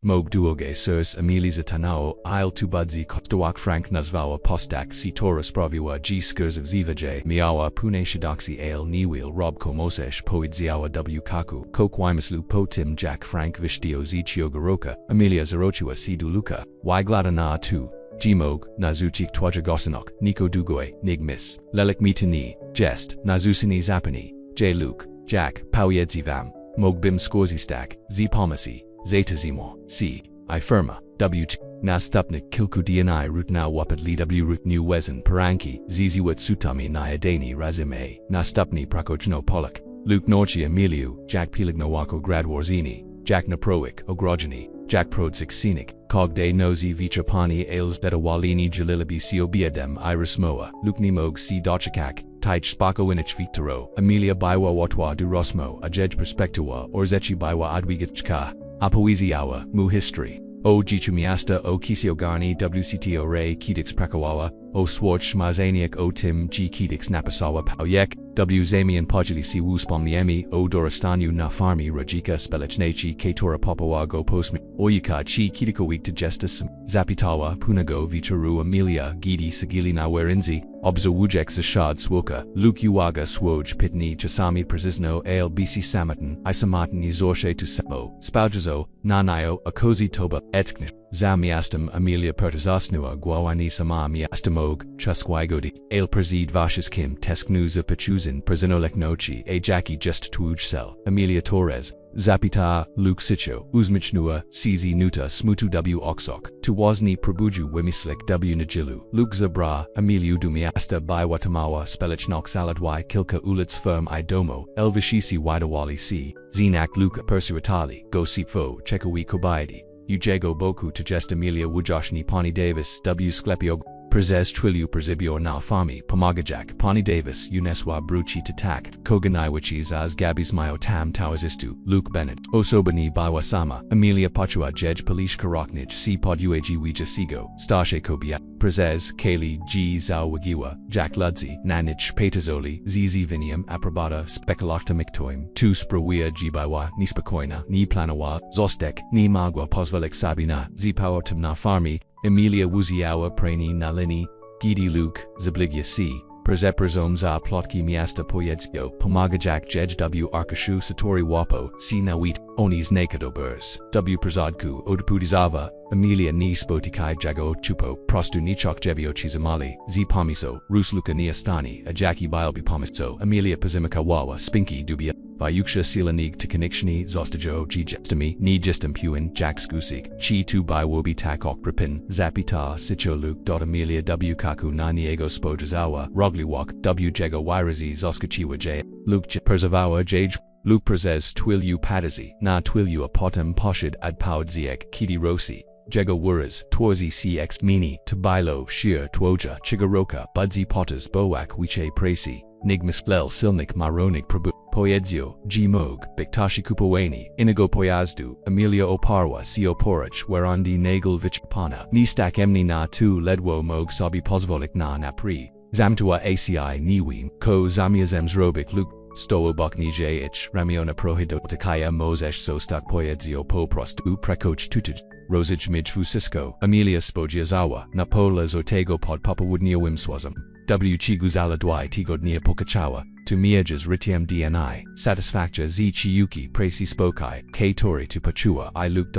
Mog duoge surs Emiliza tanao, il tu budzi kostawak frank nazwała postak si tora sprawiła g skurs wzivaje miała pune shidoxi ale niwil rob komosesh poidziała w kaku, kokwimislu po tim jack frank vishtio zichiogoroka, Emilia zarochua si duluka, y glada na tu. Gmog, nazuchik twaja gosanok, Nico Dugoy, Nigmis, Lelik Mitani, Jest, Nazusini Zapani, J. Luke, Jack, Paujedzivam, Mog Bim Scorzistak, Z. Palmasi, Zeta Zimo, C. I Firma, W. Nastupnik Kilku DNI Root Now Wapad Li W. Root New Wezen Paranki, Ziziwat Sutami Nyadani Razime, Nastupni Prakochno Polak, Luke Norchi Emiliu, Jack Peligno Wako Gradwarzini, Jack Naproik, Ogrogeni, Jack Prodsik Scenic, Cog de Nozi Vitrapani Ales Deta Walini Jalilabi Siobiadem Iris Moa, Lukni Mog C. Dochikak, Taich Spako Inich Victoro, Emilia Baiwa Watwa du Rosmo, Ajej Perspectua, Orzechi Baiwa Adwigichka, Apoeziawa, Mu History, O Jichumiasta O Kisiogani WCTO Ray Kedix Prakawawa, O Swarch Mazaniak O Tim G Kedix Napasawa Pauyek, W Zamian Pojali Si Wuspomniemi O Dorastanu Na Farmi Rajika Spelicnechi Katora Papawa Go Postmi, Oyika Chi Kidiko Week to Justice, Zapitawa Punago Vicharu Emilia Gidi Sigili Na Werinzi, Obzo Wujek Zashad Swoka, Luke Uwaga Swoj Pitni Chasami Prezisno Ale BC Samatan, Isamatin Izorshe to Samo, Spaujazo, Nanayo, Akozi Toba, Etsknish. Zamiastam Emilia Pertazasnua Guawani Sama Miastamog, Chusquigodi, Ale Prezid Vashis Kim Tesknuza Pachuzin Prezinolek Nochi A Jackie Just Tuj Sel, Emilia Torres, Zapita, Luke Sicho, Uzmichnua, CZ Nuta Smutu W Oksok, Tuwazni Prabuju Wimislik W Najilu, Luke Zabra, Emiliu Dumiasta by Watamawa Spelichnok Salad Y Kilka Ulitz Firm I Domo, Elvishisi Widawali C, Zinak Luka Persuatali, Go Sipfo, Chekawi Kobaidi. Ujego Boku to Jest Emilia Wujoshni Pani Davis W Sklepio Prezes Trillu Prezibio Na Fami Pomagajak Pani Davis Uneswa Bruchi Tatak Koganaiwichis as Gabis Mayo Tam Tawazistu Luke Bennett Osobani Baiwasama Emilia Pachua Jej Palish Karoknij C Pod Uag Wija Sigo Stashe Kobia Prezes Kaylee G Zhao Wagiwa Jack Ludzi Nanich Petazoli ZZ Vinium Aprobata Speculocta Mictoim Tu Sprawia Gbaiwa Nispakoina Ni Planawa Zostek Ni Magwa Posvelik Sabina Zipaotim Na Farmi Emilia Wuziawa Prani Nalini, Gidi Luke, Zabligia C, Prezeprazom za Plotki Miasta Poyedzio, Pomagajak Jej W Arkashu Satori Wapo, C Nawit, Onis Nakadobers, W Prezadku Odapudizava, Emilia Ni Spotikai Jago Chupo, Prostu Nichok Jebio Chizamali, Z Pomiso, Rusluka Niastani, Ajaki Bilbi Pomiso, Emilia Pazimika Wawa, Spinky Dubia. Vyuksha Silanig to Kanikshni Zostajo G Jestami Ni Jestam Puin Jack Skusik Chi Tu By Wobi Takok Rapin Zapita Sicho Luke Emilia W Kaku Na Niego Spojazawa Rogliwok W Jego Wirazi Zoskachiwa J Luke Persavawa Jage Luke Prezes Twil U Padazi Na Twil U Apotem Poshid Ad Paud Ziek Kiti Rosi Jego Wuras, Tworzi CX Mini, Tabilo, Shir, Twoja, Chigaroka, Budzi Potas, Bowak, Wiche Presi, Nigmis Lel Silnik Maronik Prabu, Poyedzio, G Mog, Biktashi Kupoweni, Inigo Poyazdu, Emilia Oparwa, Sio Porach, Werandi Nagel Vichpana, Nistak Emni Na Tu Ledwo Mog Sabi Pozvolik Na Napri, Zamtua ACI Niwim, Ko Zamiazems Robik Luke. Stołobok nije ich, Ramiona prohido takaya mozesh zostak poyedzio poprostu prekoch tutij, Rosij midfu Cisco, Emilia Spogiazawa, Napola Zotego pod papawudnia wimswazam, W Chiguzala dwi tigodnia pokachawa, tu miejas ritiam dni, satisfactia z chiyuki presi spokai, K tori tu pachua I Luke.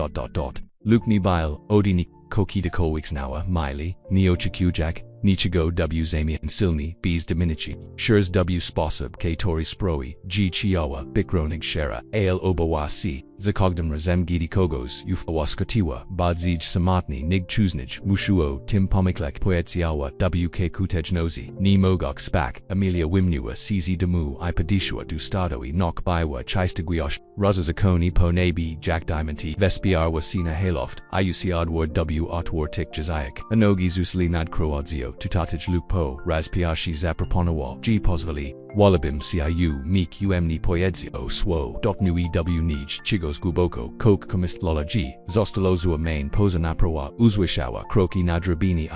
Luke ni bile, odini, kokita kowixnawa, Miley, neo chikujak, Nichigo W Zamian Silni, B's Dominici, Shurs W Sposob K Tori Sproi, G Chiawa, Bikronig Shera, Ale Obawasi, Zakogdam Razem Gidi Kogos, Ufawaskatiwa, Badzij Samatni Nig Chuznij, Mushuo, Tim Pomiklek Poetsiawa, WK Kutej Nozi, Ni Mogok Spak, Emilia Wimnua CZ Demu Ipadishua Du Stadoi Nok Baiwa Chistaguiosh, Razazakoni Po Nabi Jack Diamanti, Vespiar Wasina Haloft, Iusiad Ward W Otwar Tik Jazaic, Anogi Zusli Nad Kroadzio. Emilio tutatij Luke po raz piashi zaproponował G pozwoli Wolebim ciu meek umni powiedział swo nui nij chigos głęboko kok komistlola G zostalozu main poza naprawa uzwyszała kroki na drabini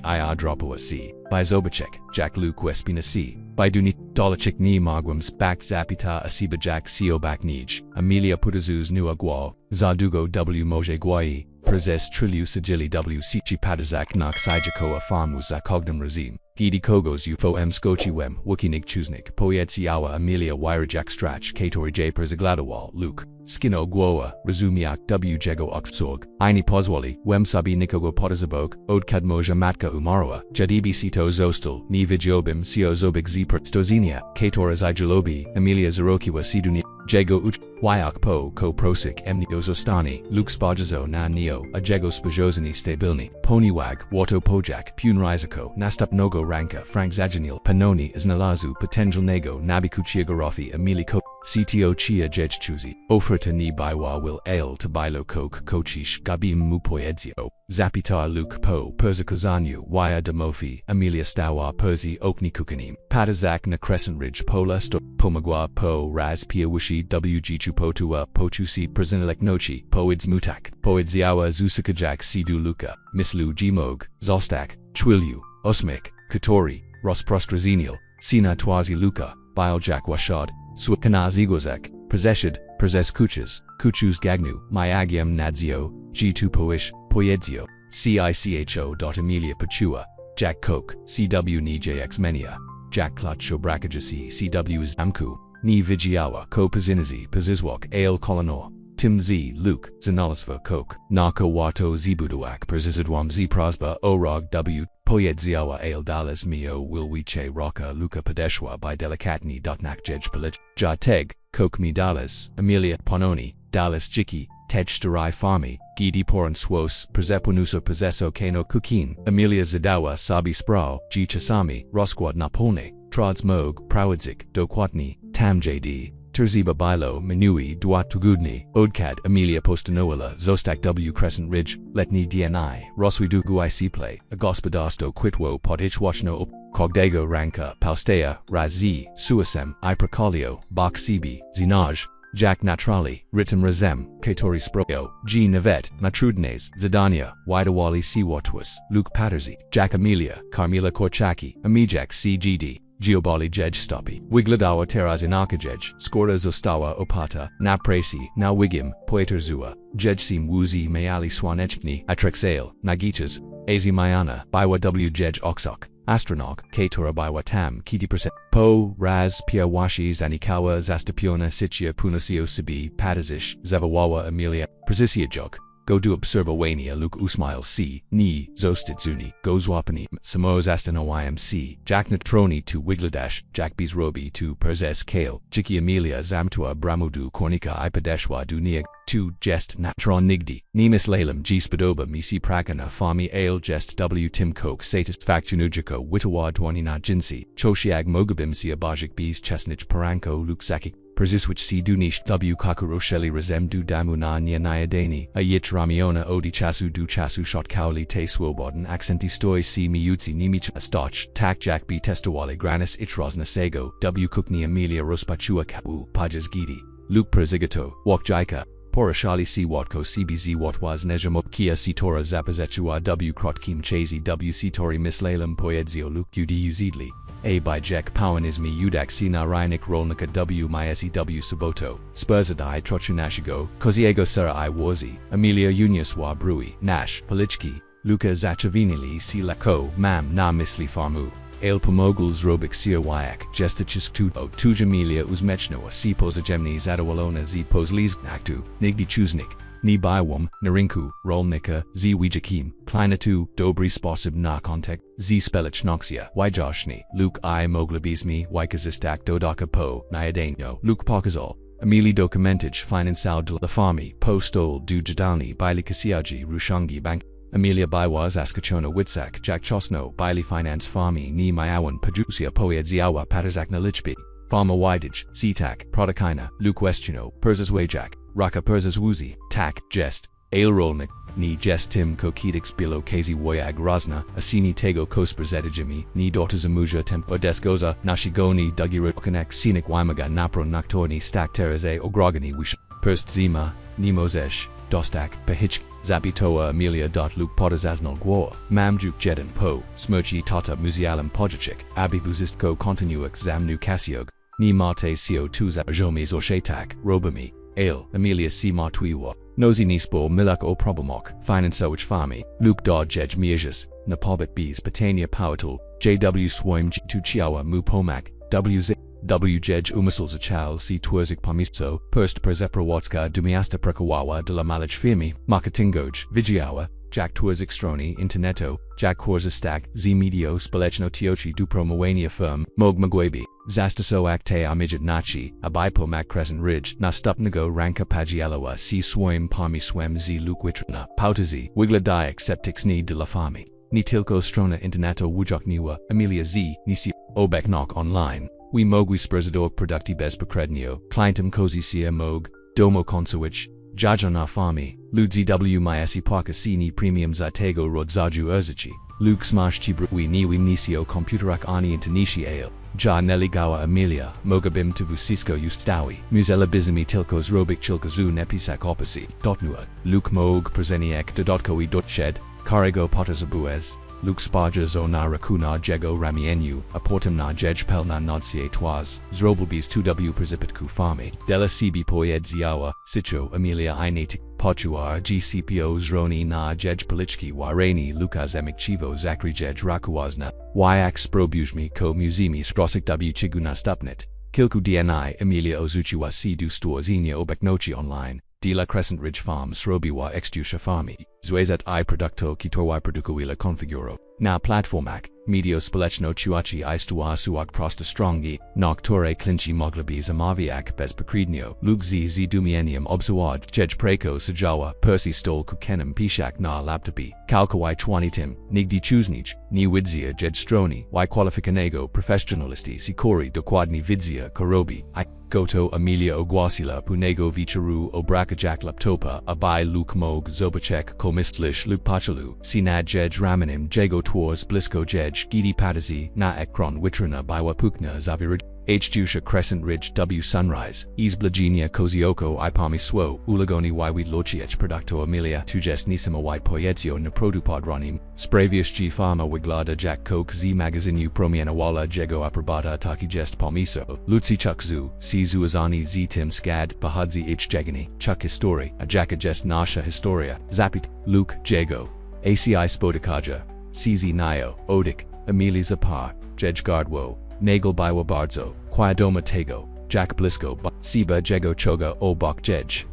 I dropowa C by Zobacek Jack Luke Wespina C by Duni Dolachik ni magwams back zapita asiba Jack Siobak nij Emilia Putazuz nua gwa Zadugo W Moje Gwai Prezes Trilu Sigili W Sichi Padazak Nak Sijakoa Famu Zakognum Razim Gidi Kogos Ufo M Skochi Wem Wukinig Chuznik Poetsiawa Emilia Wirajak Strach Katori J Perzagladawal Luke Skino Gwoa Razumiak W Jego Oxsorg Aini Pozwali Wem Sabi Nikogo Potazabok Od Kadmoja Matka Umarwa Jadibi Sito Zostal Ni Vidiobim Sio Zobik Zipr Stozinia Katora Zijalobi Emilia Zarokiwa Siduni Jego Uch Wyak po ko prosik emni ozostani Luke spajazo na neo a jego spajozani stabilni Poniwag Wato Pojak Pun Rizako Nastap Nogo Ranka Frank Zajanil Panoni Iznalazu Potential Nego Nabikuchia Garofi Emili Ko CTO Chia Jej Chuzi Oferta ni Baiwa will ale to Bilo Coke Kochish Gabim Mupoedzio Zapitar Luke Po Perzikozanyu Waya Demofi Emilia Stawa Perzi Okni Kukanim Patazak na Crescent Ridge Pola Sto Pomagua Po Raz Pia Wishi WG Chupotua Pochusi Perzinelek Nochi Poids Mutak Poidziawa Zusakajak Sidu Luka Mislu Gmog Zostak Chwilyu Osmik Katori Rosprostrazenial Sina Twazi Luka Biljak Washad Swikana Zigozek Prezeshid Prezes Kuchus Gagnu Myagiam Nadzio G2 Poish Poyedzio CICHO. Emilia Pachua Jack Coke CW Ni JX Menia Jack Klacho Brakajasi CW Zamku Ni Vigiawa Ko Pazinazi Pazizwok Ale Kolonor Tim Z Luke Zanalisva Coke Nako Wato Zibuduak Perzizidwam Z Prosba Orog W Poyedziawa Ale Dallas Mio Wilwiche Roka Luka Padeshwa by Delicatni Dotnak Jej Palich Jateg Coke Mi Dallas Emilia Pononi Dallas Jiki Tej Starai Farmi Gidi Poran Swos Prezepunuso Pozesso Kano Kukin Emilia Zadawa Sabi Sprao G Chasami Rosquad Napolne Trods Mog Prawadzik Dokwatni Tam JD Terziba Bilo Minui Duat Tugudni Odkad Emilia Postanoala Zostak W Crescent Ridge Letni DNI Roswidu Guic Play Agospadasto Quitwo Potichwachno Cogdago Ranka Paustea Razi Suasem Ipracolio Bak Sibi Zinaj Jack Natrali Ritam Razem Katori Sproyo G Navet Natrudnes Zadania Widawali Siwatwas Luke Patterzi Jack Emilia Carmila Korchaki Amijak CGD Giobali Jej Stopi Wigladawa Terazinakajej Skora Zostawa Opata Na Presi Na Wigim Poeterzua Jejsim Wuzi Mayali Swanechni Atrexale Nagichas Azi Mayana Biwa W Jej Oksok Astronog Katora Biwa Tam Kiti Percent Po Raz Pia Washi Zanikawa Zastapiona Sichia Punosio Sibi Patazish Zevawawa Emilia Persisia Jok Go do observawania Luke Usmail C. Ni Zostidzuni Gozwapani Samoz Astano YMC Jack Natroni to Wigladash Jack Bees Robi to Perzes Kale Jiki Emilia Zamtua Bramudu Kornika Ipadeshwa Duniag 2 Jest Natron Nigdi Nemis Lalem G Spadoba Misi Prakana Fami Ale Jest W Tim Coke Satist Factunujiko Witawa Dwanina Jinsi Choshiag Mogabim Sia Bajik Bees Chesnich Paranko Luke Saki Persiswich si dunish W Kakurosheli Razem du Damuna Nia Nyadani Ayich Ramiona Odi Chasu du Chasu Shot Kauli Te Swoboden Accenti Stoi si Miutsi Nimich Stoch Tak Jack B Testawale Granis Ichrosna Sego W Kukni Emilia Rospachua Kabu Pajas Gidi Luke Perzigato Wakjaika Porashali si Watko CBZ Watwaz Nejamo Kia Sitora Zapazechua W Krotkim Chazy W Sitori Mislalem Poedzio Luke Udu Zidli A by Jek Powanizmi Udak Sina Ryanik Rolnika W Mysew Saboto Spurzadai Trochunashigo Koziego Sera I Wazi Emilia Unyaswa Brui Nash Palichki Luka Zachavinili Si Lako Mam Na Misli Farmu Ale Pomoguls Robik Sir Wyak Gestachis Tuto Tujamilia Uzmechnoa Si Pozajemni Zadawalona Z Pozliz Naktu Nigdi Chuznik Ni Bywum, Narinku, Rolnika, Z Wijakim, Kleinatu, Dobri Sposib Na Kontek, Z Spelich Noxia, Wyjoshni, Luke I Moglabizmi, Wykazistak Dodaka Po, Nyadano, Luke Pokazol, Emili Dokumentage Finansal de la Fami, Po Stol Du Jadalni, Bili Kasiaji, Rushangi Bank, Emilia Bywaz Askachona Witsak, Jack Chosno, Bili Finance Fami, Ni Mayawan, Pajusia Poedziawa Patazak Nalichbi, Fama Widage, Seatak, Prodakina, Luke Westino, Perzas Wajak, Raka Perzas Woozy, Tak, Jest, Ale Rolnik, ni jestim kokidix bilo kazi woyag razna, asini tego kosperzedijimi, ni dortazamuja tempo desgoza, nashigoni dugirukanek scenic wymaga napro noctorni stak tereze ogrogani wish, perst zima, ni mozesh, dostak, pahich, zapitoa amelia. Luke potazaznal gwoa, mamjuk jeden po, smerchi tata muzialem podjachik, abivuzistko kontinuik zamnu kasiog, ni mate co2 zajomes oshetak, robami, ale, amelia si matwiwa, nozi nispo milak o problemok, finansowich fami, Luke jej miajas, napobit bees patania powatul, jw swoim tu chiawa mu pomak, wz. Jej umusal zachal si twerzik pamiso, perst prezeprawatska dumiasta prekawawa de la malach firmi, marketingoj, vigiawa, jack twerzik stroni, interneto, jack korza stack, z medio spalechno tiochi du promowania firm, mog magwebi, zastaso acte amijad nachi, abipo mac crescent ridge, na stupnago ranka pagialawa si swoim palmi swem z luke witrana, pautazi, wigla diak septix ni de la fami, ni tilko strona interneto wujok niwa, amelia z, nisi, obek knock online. We mogui spurzador producti bez pokrednio, clientum cosi sia mog, domo consowich, jajana fami, ludzi w myesi parka sini premium zatego rodzaju urzici, luke smash chibruwi niwi nisio computerak ani intanishi ale, ja neligawa amelia, mogabim tuvusisko ustawi, muzela bizimi tilkos robik chilkazu nepisak opasi, dotnua, luke mog prezeniek dodotkowi dotshed, karigo potazabuez, Luke sparges o na rakuna jego ramienu, aportum na jej pelna nodsie toaz, zrobelbis 2w precipitku fami, della sibi poed ziawa, sicho amelia inati, pochuar gcpo zroni na jej polichki wareni lukas emikchivo zakri jej rakuazna, yak sprobujmi ko musimi strosik w chiguna stupnit, kilku dni amelia ozuchiwa si du storzinia obeknochi online. De la Crescent Ridge Farm srobiwa extusha fami, zuezat I producto kitorwa produkuila configuro. Na platformak, medio spalechno chuachi istua suak prosta strongi, noctore clinchi moglabi zamaviak bez pokrednio, luk z dumienium obsawad, jej preko sajawa, persi stol kukenem pishak na laptopi, kalkawai chwanitim, nigdi chuznich, ni widzia jej stroni, y qualificanego professionalisti sikori dokładni vidzia korobi, I Goto Amelia Ogwasila Punego Vicharu Obrakajak Laptopa Abai Luke Mog Zobachek Komistlish Luke Pachalu Sinad Jej Ramanim Jego Tours Blisko Jej Gidi Patazi Na Ekron Witrana Biwa Pukna Zaviraj Jusha Crescent Ridge W Sunrise Ease Blagenia Kozioko Ipami Swo Ulagoni Ywi Lochiech Producto Amelia Tujes Nisima Y Poyetio Naprodupod Ronim Spravius G Farma Wiglada Jack Coke Z Magazine U Promiana Wala Jego Aprobata Taki Jest Palmiso Lutsi Chuk Zu C Zuazani Z Tim Scad Bahadzi H Jegani Chuk Histori Ajaka Jest Nasha Historia Zapit Luke Jago ACI Spodikaja CZ Nio Odik Amelia Zapar Jej Gardwo Nagel Biwa Bardzo, Quiadoma Tego, Jack Blisco, Siba Jego Choga O Bok Jej.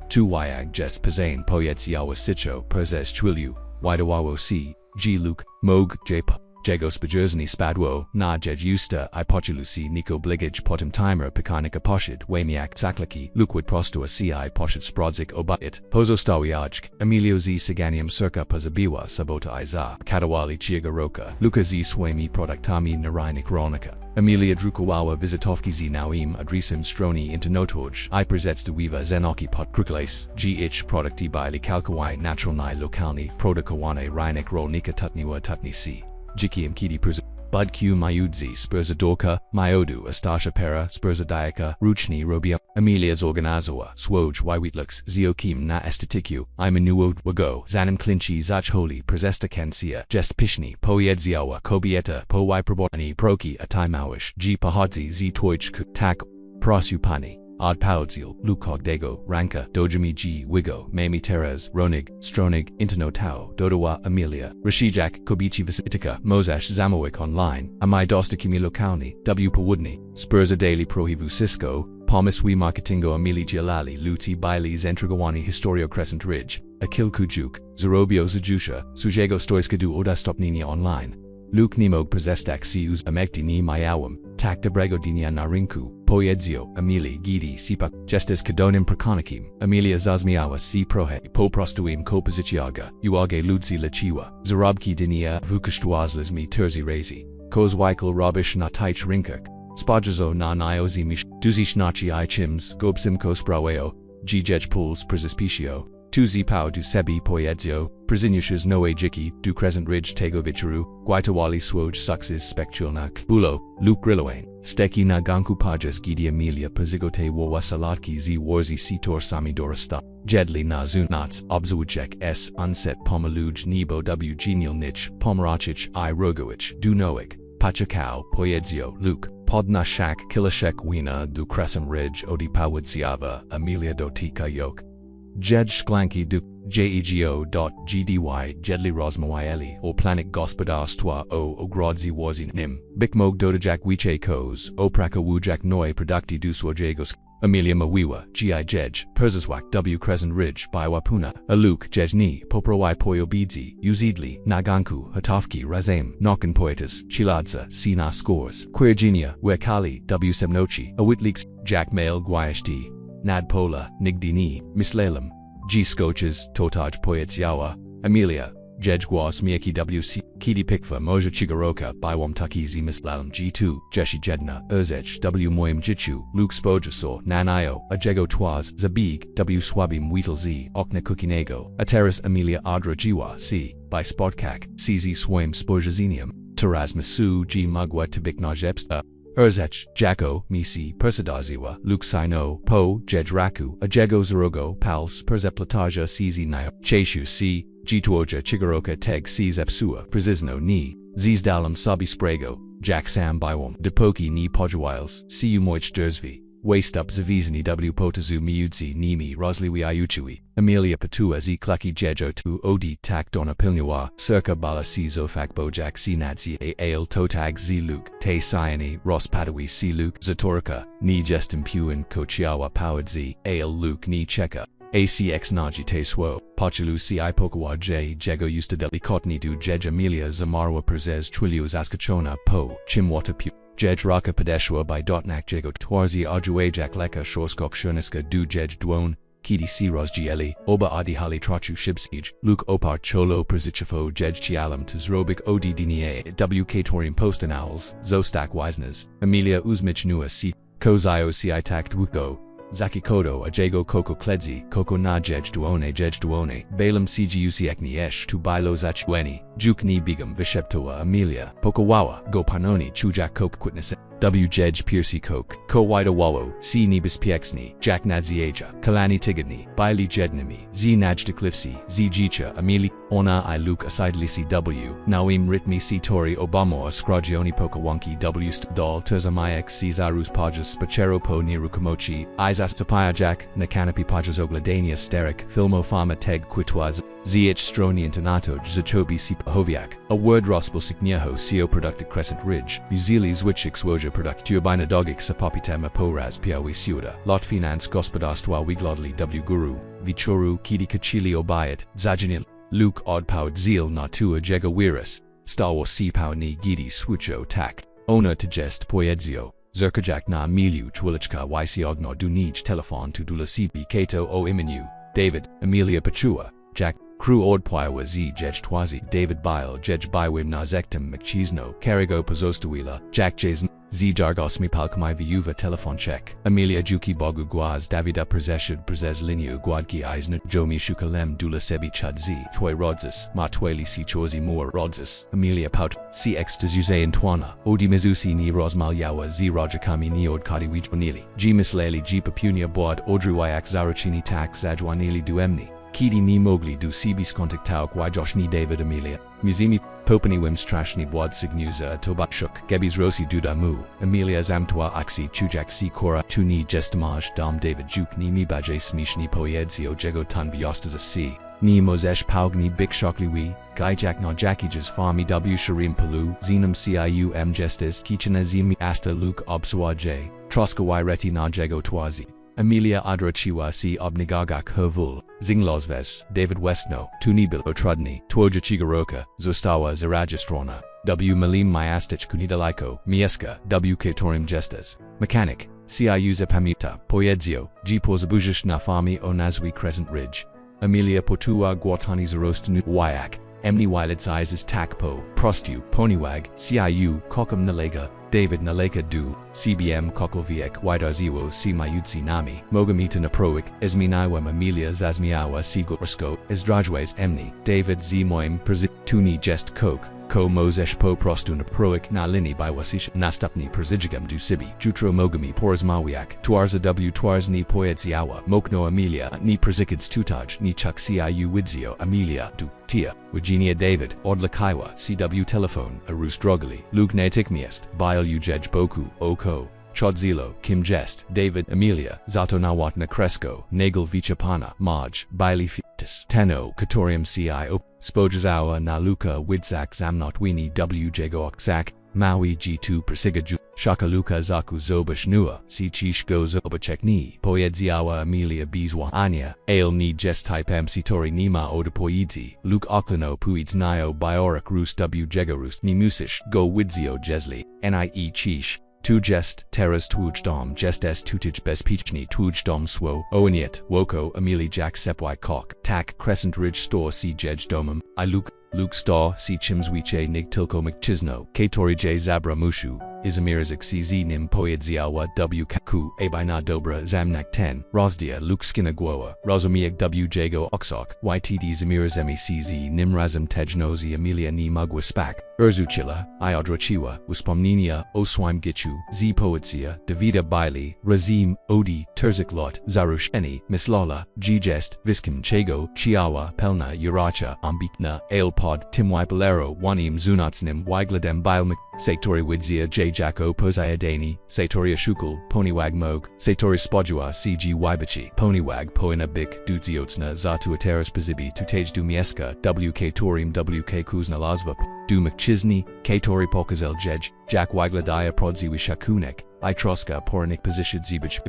Tu Wyag Jes Pazane Poyets Yawa Sicho, Perzes Chwilyu, Widawawo C, G Luke, Mog Jpa, Jego Spajersni Spadwo, Na Jej Usta, Ipochulusi Nico Bligage Potem Timer Pekanika Poshid, Wamiak Zaklaki, Lukewood Prostua CI Poshid Sprodzik Obatit, Pozo Stawiajk, Emilio Z Saganium Circa Pazabiwa Sabota Iza, Katawali Chiagaroka, Luka Z Swami Produktami Narinik Ronica. Amelia Drukowawa Vizitovki Z Nauim Adrisim Stroni Internotoj I Prezets Duiva Zenoki Pot Krukles GH Produkti Bili Kalkawai Naturalni Lokalni Produkowane Rynik Rolnika Tutniwa Tutni C. Jikiam Kidi Pruz Bud Q Mayudzi Spurza Dorka, Myodu Astasha Pera, Spurza Diaka, Ruchni Robia, Amelia's Organizawa, Swoj Wywitlux, Ziokim Na Estetiku, Imanuod Wago, Zanim Clinchi Zach Holy, Prezesta Kansia, Jest Pishni, Poyedziowa, Kobieta, Po Wyprobotani, Proki, Ataimawish, G Pahodzi Z Toich Tak, Prosupani. Odd Paudzil, Lukog Dago, Ranka, Dojami G, Wigo, Mami Terez, Ronig, Stronig, Intino Tau, Dodowa, Amelia, Rashijak, Kobichi Visitika, Mozash Zamowik Online, Amai Dostakimi Lokalni, W Pawudni, Spurza Daily Prohivu Cisco, Palmiswi Marketingo Amili Jalali, Luti Baili Zentragawani Historio Crescent Ridge, Akil Kujuk, Zarobio Zajusha, Sujego Stoiskadu Odastopnini Online. Luke Nimog Prezestak Sius Amekti Ni Mayawam, Tak Debrego Dinia Narinku, Poyedzio, Amili Gidi Sipa, Justis Kadonim Prakonikim, Amelia Zazmiawa Si Prohe, Poprostuim Kopoziciaga, Uage Ludzi Lachiwa, Zarabki Dinia Vukashtuazlizmi Terzi Rezi, Kozwaikel Robish Na Taich Rinkak, Spajazo Na Niozimish, Duzish Nachi I Chims, Gobsim Kospraweo, Gjej Pools Prezispicio, Tu zipao du sebi powiedział, przyniesiesz nowe dziki, du Crescent Ridge tego wieczoru, gwajtawali swoj sukces specjalnak. Bulo, lub grillowain. Steki na ganku pajas gidi Emilia pazigote wa salatki z warzi sitor sami dorasta. Jedli na zunats obzawujek s unset pomaluj nebo w genial nich pomarachich I rogowich dunoik. Pachakao powiedział Luke. Podna shak kilashek wina du Crescent Ridge odi pawidziava Emilia dotika yok. Jed Szklanki du jego.gdy jedli rozmawiali o planik gospodarstwa o ogrodzi wazi nim. Bikmog dodajak wiche kos opraka wujak noi produkti du swojegos. Emilia mawiwa gi jej perzaswak w Crescent Ridge by wapuna. Aluk jejni poprowai poyobidzi uzidli naganku hatafki razem nokan poetas chiladza sina scores. Quirginia wekali w semnochi awitliks jack mail guayashti. Nadpola, Nigdini, Mislalem, G. Scoches, Totaj Poyetziawa, Emilia, Jedgwas Miyaki WC, Kidi Pikva Moja Chigaroka, Biwam Takizi Mislalam G2, Jeshi Jedna, Urzech, W. Moyam Jichu, Luke Spojaso, Nanayo, Ajego Twaz, Zabig, W. Swabim Weetal Z, Okna Kukinego, Ateris Emilia Adra Jiwa, C. By Spotkak, CZ Swam Spojazinium, Taraz Masu G. Mugwa Tabik Najepsta. Urzech, Jacko, Misi, Persadaziwa, Luke Sino, Po, Jedraku, Ajego Zarogo, Pals, Perzeplataja CZ Nayo, Cheshu C, Gituoja Chigaroka Teg C Zepsua, Prezizno Ni, Zizdalam Sabi Sprago, Jack Sam Biwam, Depoki Ni Podjawiles, Cu Moich Derzvi, Waste Up Zavizani W Potazu Miudzi Nimi Rosliwi Iuchui, Emilia Patua Z Klucky Jejo Tu Odi Tak Dona Pilnua, Circa Bala C Zofak Bojak C Nadzi A Ale Totag Z Luke, Te Siani, Ros Padawi C Luke, Zatorica, Ni Jestim Puin Kochiawa Powered Z, Ale Luke Ni Cheka. ACX Naji Te Swo, Pachalu C I Pokawa J Jego Ustadeli Kotni Du Jej Emilia Zamarwa Perzez Twilio Zaskachona Po, Chimwata Pu. Jej Raka Padeshwa by Dotnak Jego Twarzi Ajuajak Leka Shorskok Shurniska Du Jej Dwon, Kidi Siros Gieli, Oba Adi Hali Trachu Shibsij, Luke Opar Cholo Perzichafo Jej Chialam Tazrobik Odi Dinie WK Torium Postan Owls, Zostak Wisnes, Emilia Uzmich Nua C, Kozio C I Takt Wuko. Zaki Kodo Ajego Koko Kledzi, Koko Na Jej Duone, Balaam CGUC Ekni Esh Tu Bilo Zachueni, Juk Ni Bigam Visheptoa Emilia, Pokawawa, Go Panoni Chujak Kok Quitness, W Jej Piercy Kok, Ko Wida Wawo, C Nibis Piexni, Jack Nadzieja, Kalani Tigidni, Baili Jednimi, Z Naj Declifsi, Z Jicha, Emili, Ona I Luke Asidli CW, Nawim Ritmi C Tori Obamo Ascragioni Pokawanki W Stodole Terzamayak Cesarus Pajas Spachero Po Nirukamochi, Izas Tapayajak, Nakanapi Pajas Ogladania Sterik, Filmo Fama Teg Quitwaz, Zh Stroni Internato Zachobi C Pahoviak, a word Rospel Signieho CO Productic Crescent Ridge, Uzili Zwitch Exwoja Product Turbina Dogic Sapopitema Poraz Piawi Siuda, Lot Finance Gospodarstwa Wiglodli W Guru, Vichoru Kidi Kachili Obayat, Zajanil, Luke Odd Powered Zeal Natua Jega Wirus, Star Wars C Power Ni Gidi Switcho Tak, Ona to Jest Poedzio, Zerkajak Na Miliu Chwilichka YC Ogno Dunij Telefon to Dulasibi Kato O Iminu, David, Emilia Pachua, Jack, Crew Ord Paiwa Z Jej Twazi, David Bile Jej Biwim Nazektim McChisno, Carigo Pazostuila, Jack Jason, Z Jargosmi Palkamai Viuva Telefon Check, Emilia Juki Bogu Guaz Davida Prezeshud Prezez Linio Guadki Eisner Jomi Shukalem Dula Sebi Chad Z, Toy Rodzis, Ma Tweli Si Chozi Moor Rodzis, Emilia Pout, CX Tzuze Intwana, Odi Mizusi Ni Rosmal Yawa Z Rajakami Ni Od Kadi Wijonili, G Misleli G Papunia Boad Odruwayak Zaruchini Tak Zajwanili Duemni. Kidi ni mogli du sibis kontaktauk Josh ni David Emilia, Muzimi, Popani Wims Trashni Boad Signuza Tobat Shuk, Gebis Rosi Dudamu, Emilia Zamtwa Aksi Chujak Si Kora, Tu ni Jestamaj Dom David Juk ni Mibaje Smishni Poyedzio Jego Tan Biostas Si, Ni Mozesh Paugni Bik Shokliwi, Gaijak na Jakijas Farmi W Sharim Palu, Zenum Ciu M Gestes Kichana Zimi Asta Luke Obswa J, Troska Reti na Jego Twazi. Emilia Adrachiwa C. Obnigagak Hervul, Zinglosves, David Westno, Tunibil Otrudni, Twoja Chigaroka, Zostawa Zarajistrona, W. Malim Myastich Kunidalaiko, Mieska, W. Katorim Gestes, Mechanic, Ciu Zepamuta, Poyedzio, G. Pozabujish Nafami O Nazwi Crescent Ridge, Emilia Potua Guatani Zarostanu, Wyak, Emni Wilet sizes Takpo, Prostu, Poniwag, Ciu, Kokam Nalega, David Naleka Du, CBM Kokoviek Widarziwo Si Mayutsi Nami, Mogamita Naproik, Esminaiwam Amelia Zazmiawa Sigorsko, Esdrajways Emni, David Zmoim Perzi, Tuni Jest Coke, Ko Mozesh Po Prostu Naproik Nalini by Wasish Nastupni Perzijigam Du Sibi, Jutro Mogami Pors Mawiak, Tuarza W Tuars Ni Poedziawa, Mokno Amelia, Ni Perzikids Tutaj, Ni Chuk Ciu Widzio, Amelia, Du, Tia, Virginia David, Odla Kaiwa, CW Telephone, Arus Drogali, Luke Natikmiest, Bile Ujej Boku, Oko, Chodzilo, Kim Jest, David, Amelia, Zato Nawat Nakresko, Nagel Vichapana, Maj, Bailey Fitis, Teno, Katorium Cio, Spojazawa Naluka Widzak Zamnotwini W Jagoakzak, Maui G2 Persigaju, Shakaluka Zaku Zobash Nua, Si Chish Gozo Obachekni, Poedziawa Amelia Bizwa Anya, Ale Ni Jest Type Sitori Nima Odapoidzi, Luke Oklano Puids Nio Biorik Rus W Jegarus, Ni Musish, Go Widzio Jesli, Nie Chish. Tu jest, teras twojdom jest es tutij bezpichni twojdom swo, oaniet, woko, Amelie Jack Sepwai Kok, Tak Crescent Ridge Store Si Jej Domum, I Luke Star Si Chimswiche Nig Tilko McChisno, Katori J Zabra Mushu, Izamirzak CZ Nim Poedziawa W Kaku, Abina Dobra Zamnak 10, Rosdia Luke Skinagwoa, Rozomiak W Jago Oksok, YTD Zamirazemi CZ Nim Razam Tejnozi Amelia Ni Mugwa Spak, Urzuchila, Iodrachiwa, Uspomninia, Oswime Gichu, Z Poetsia, Davida Bailey, Razim, Odi, Terzik Lot, Zarusheni, Mislala, G Jest, Viskim Chago, Chiawa, Pelna, Uracha, Ambitna, Ailpod, Timwai Bolero, Wanim Zunatsnim, Wigladem Biomik, Satori Widzia J Jacko Posayadani, Satori Ashukul, Poniwag Mog, Satori Spodjua CG Wybachi, Poniwag Poina Bik, Duziotsna Zatu Ateras Pazibi Tutage Dumieska, WK Torim WK Kuzna Lazva, Du McChisney, Katori Pokazel Jej, Jack Wigladaya Prodziwi Shakunek, I Troska Pornik Pozishid Zibich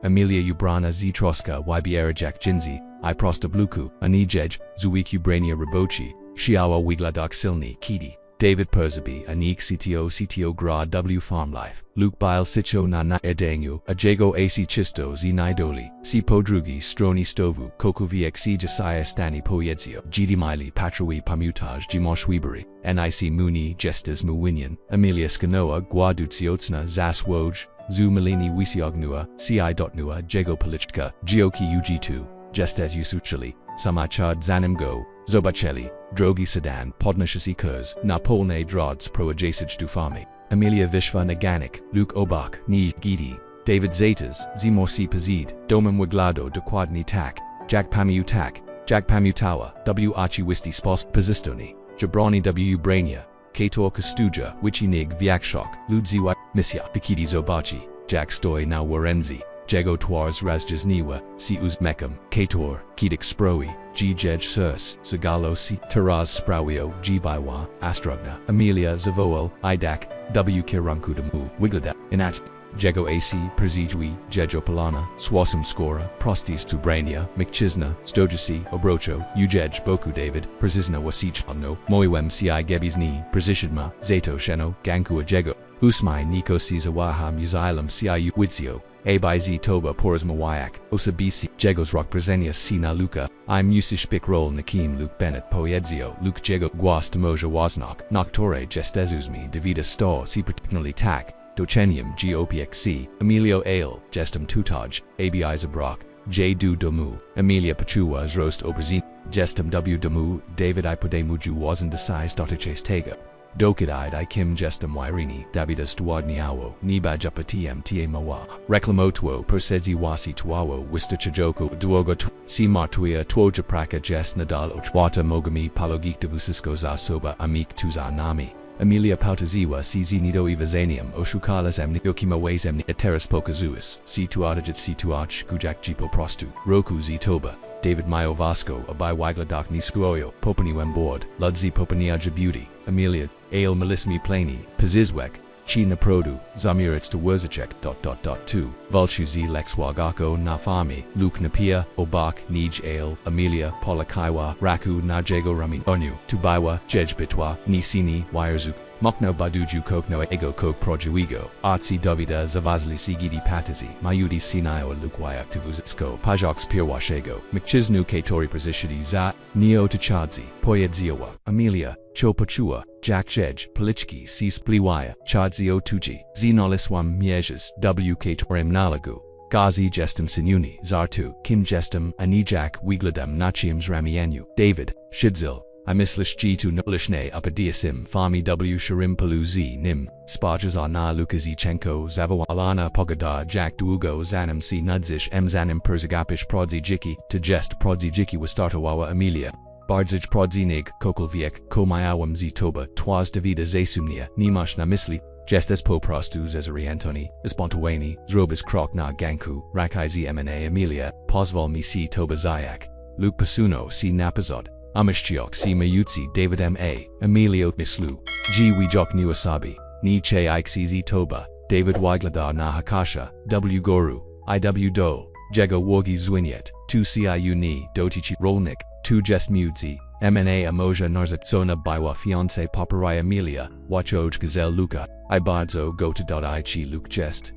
Amelia Ubrana Z Troska YBR Jack Jinzi, I Prosta Bluku, Ani Jej, Zuik Ubrania Ribochi, Shiawa Wigladak Silni, Kidi. David Perzabi, Anik CTO Gra W Farm Life, Luke Bile Sicho na Edengu, Ajago AC Chisto Z Nidoli, Si Podrugi Stroni Stovu, Koku VXC Josiah Stani Poyedzio, GD Miley Patrawi Pamutaj Jimosh Webery, NIC Muni Gestas Muwinian, Amelia Skanoa Guadutsiotsna Zas Woj, Zu Malini Wisiognua, CI.nua Jago Palichka, Gioki UG2, Gestas Usuchili, Samachad Zanimgo, Zobacheli, Drogi Sedan, Podnashasi Kurs, Napolne Drods Pro Adjacij Dufami, Amelia Vishva Naganik, Luke Obak, Ni Gidi, David Zetas, Zimorsi Pazid, Domam Wiglado Duquadni Tak, Jack Pamutawa, W Achi Wisti Spos, Pazistoni, Jabrani W Brania, Kator Kastuja, Wichinig Viakshok, Ludziwa, Misya, Bikidi Zobachi, Jack Stoy Na Warenzi, Jego Twars Razjazniwa, Si Uzmekam, Kator, Kidik Sproi, G Jej Surs, Zagalo Si, Taraz Sprawio, G Baiwa, Astrogna, Amelia Zavoel, Idak, W Kirankudamu, Wiglada, Inat, Jego AC, Przijwi, Jejo Palana, Swasam Skora, Prostis Tubrania, McChisna, Stojasi, Obrocho, Ujej Boku David, Przizna Wasichano, Moiwem Ci Gebizni, Przishidma, Zato Sheno, Ganku Jego, Usmai Niko Sizawaha Muzilam Ciu Widzio, Abiz Toba Poras Mawayak, Osabisi, Jegos Rock Presenia Sina Luka, I'm Musish Pick Roll Nakim Luke Bennett Poedzio, Luke Jego Guas Demoja Wasnok, Noctore Gestezuzmi, Davida Stor, Si particularly Tak, Dochenium GOPXC, Emilio Ale, Gestum Tutaj, ABI Zabrock, J Du Domu, Amelia Pachuas Roast Obrazin, Gestum W Domu, David Ipodemuju Wasan Desais Dotaches Tega. Dokidide I Kim Gestum Wairini, Davida Stuadni Awo, Niba Japatiem Ta Mawa, Reclamotuo Persedzi Wasi Tuawo, Wista Chajoko, Duogo Si Martuia Tuoja Praka Jest Nadal Ochwata Mogami Palogik Devusisko Za Soba Amik Tuza Nami. Amelia Pautaziwa CZ Nido Evazanium Oshukalas Emni Yokima Ways Emni Eteras Pokazuis, C Tuadajit C Tuach Kujak Jipo Prostu, Roku Z Toba, David Mayo Vasco, Abai Wigladak Niskuoyo, Popani Wemboard, Ludzi Popania Jabuti, Amelia, Ale Melismi Plani, Pazizwek, Chi Naprodu, Zamirits to Wurzacek. 2, Vulchu Z Lex Wagako Nafami, Luke Napia, Obak, Nij Ale, Amelia, Polakaiwa, Raku Najego Ramin Onu, Tubaiwa, Jej Bitwa, Nisini, Wirerzuk, Mokno baduju kokno ego kok projuigo, artsi dovida zavazli sigidi patizi, mayudi sinayo lukwayak tuvuzitsko, pajox pirwashego, mchisnu katori prosishidi za, neo tachadzi, poyedziowa, Amelia, Poprosiła, Jack Jej, Polichki, si spliwaya, chadzi otuji, zinoliswam miejas, wk torem nalagu. Gazi gestem sinuni, Zartu, Kim gestem, Anijak, Wigladem nachiams ramianu, David, Shidzil, Imislish G2 Nulishne Upadiasim, Fami W Sharim Paluzi, Nim, Spajaza na Lukazichenko, Zavawalana Pogada, Jack Duugo, Zanam C Nudzish, M Zanim Perzigapish Prodzi Jiki, to jest Prodzi Jiki Wastartawawa Amelia. Bardzij Prodzinig, Kokolviek, Komayawam Zitoba, Twas Davida Zasumnia, Nimash na Misli, Gestes Poprostus Ezeri Antoni, Espontuani, Zrobis Krok na Ganku, Rakaizi Mna Amelia, Posval Misi Toba Zayak, Luke Pasuno C Napazod, Amishchiok C Mayutsi David M.A., Emilio Mislu, G Wijok Niwasabi, Ni Che Ixz Toba, David Wigladar na Hakasha, W Goru, IW Do, Jego Wogi Zwiniet, 2 Ciu Ni, Dotichi Rolnik, 2 Jest Mudzi, Mna Amoja Narzatsona Biwa Fiance Poprosiła Amelia, Wachoj Gazelle Luka, Ibardzo Gota.ichi Luke Jest,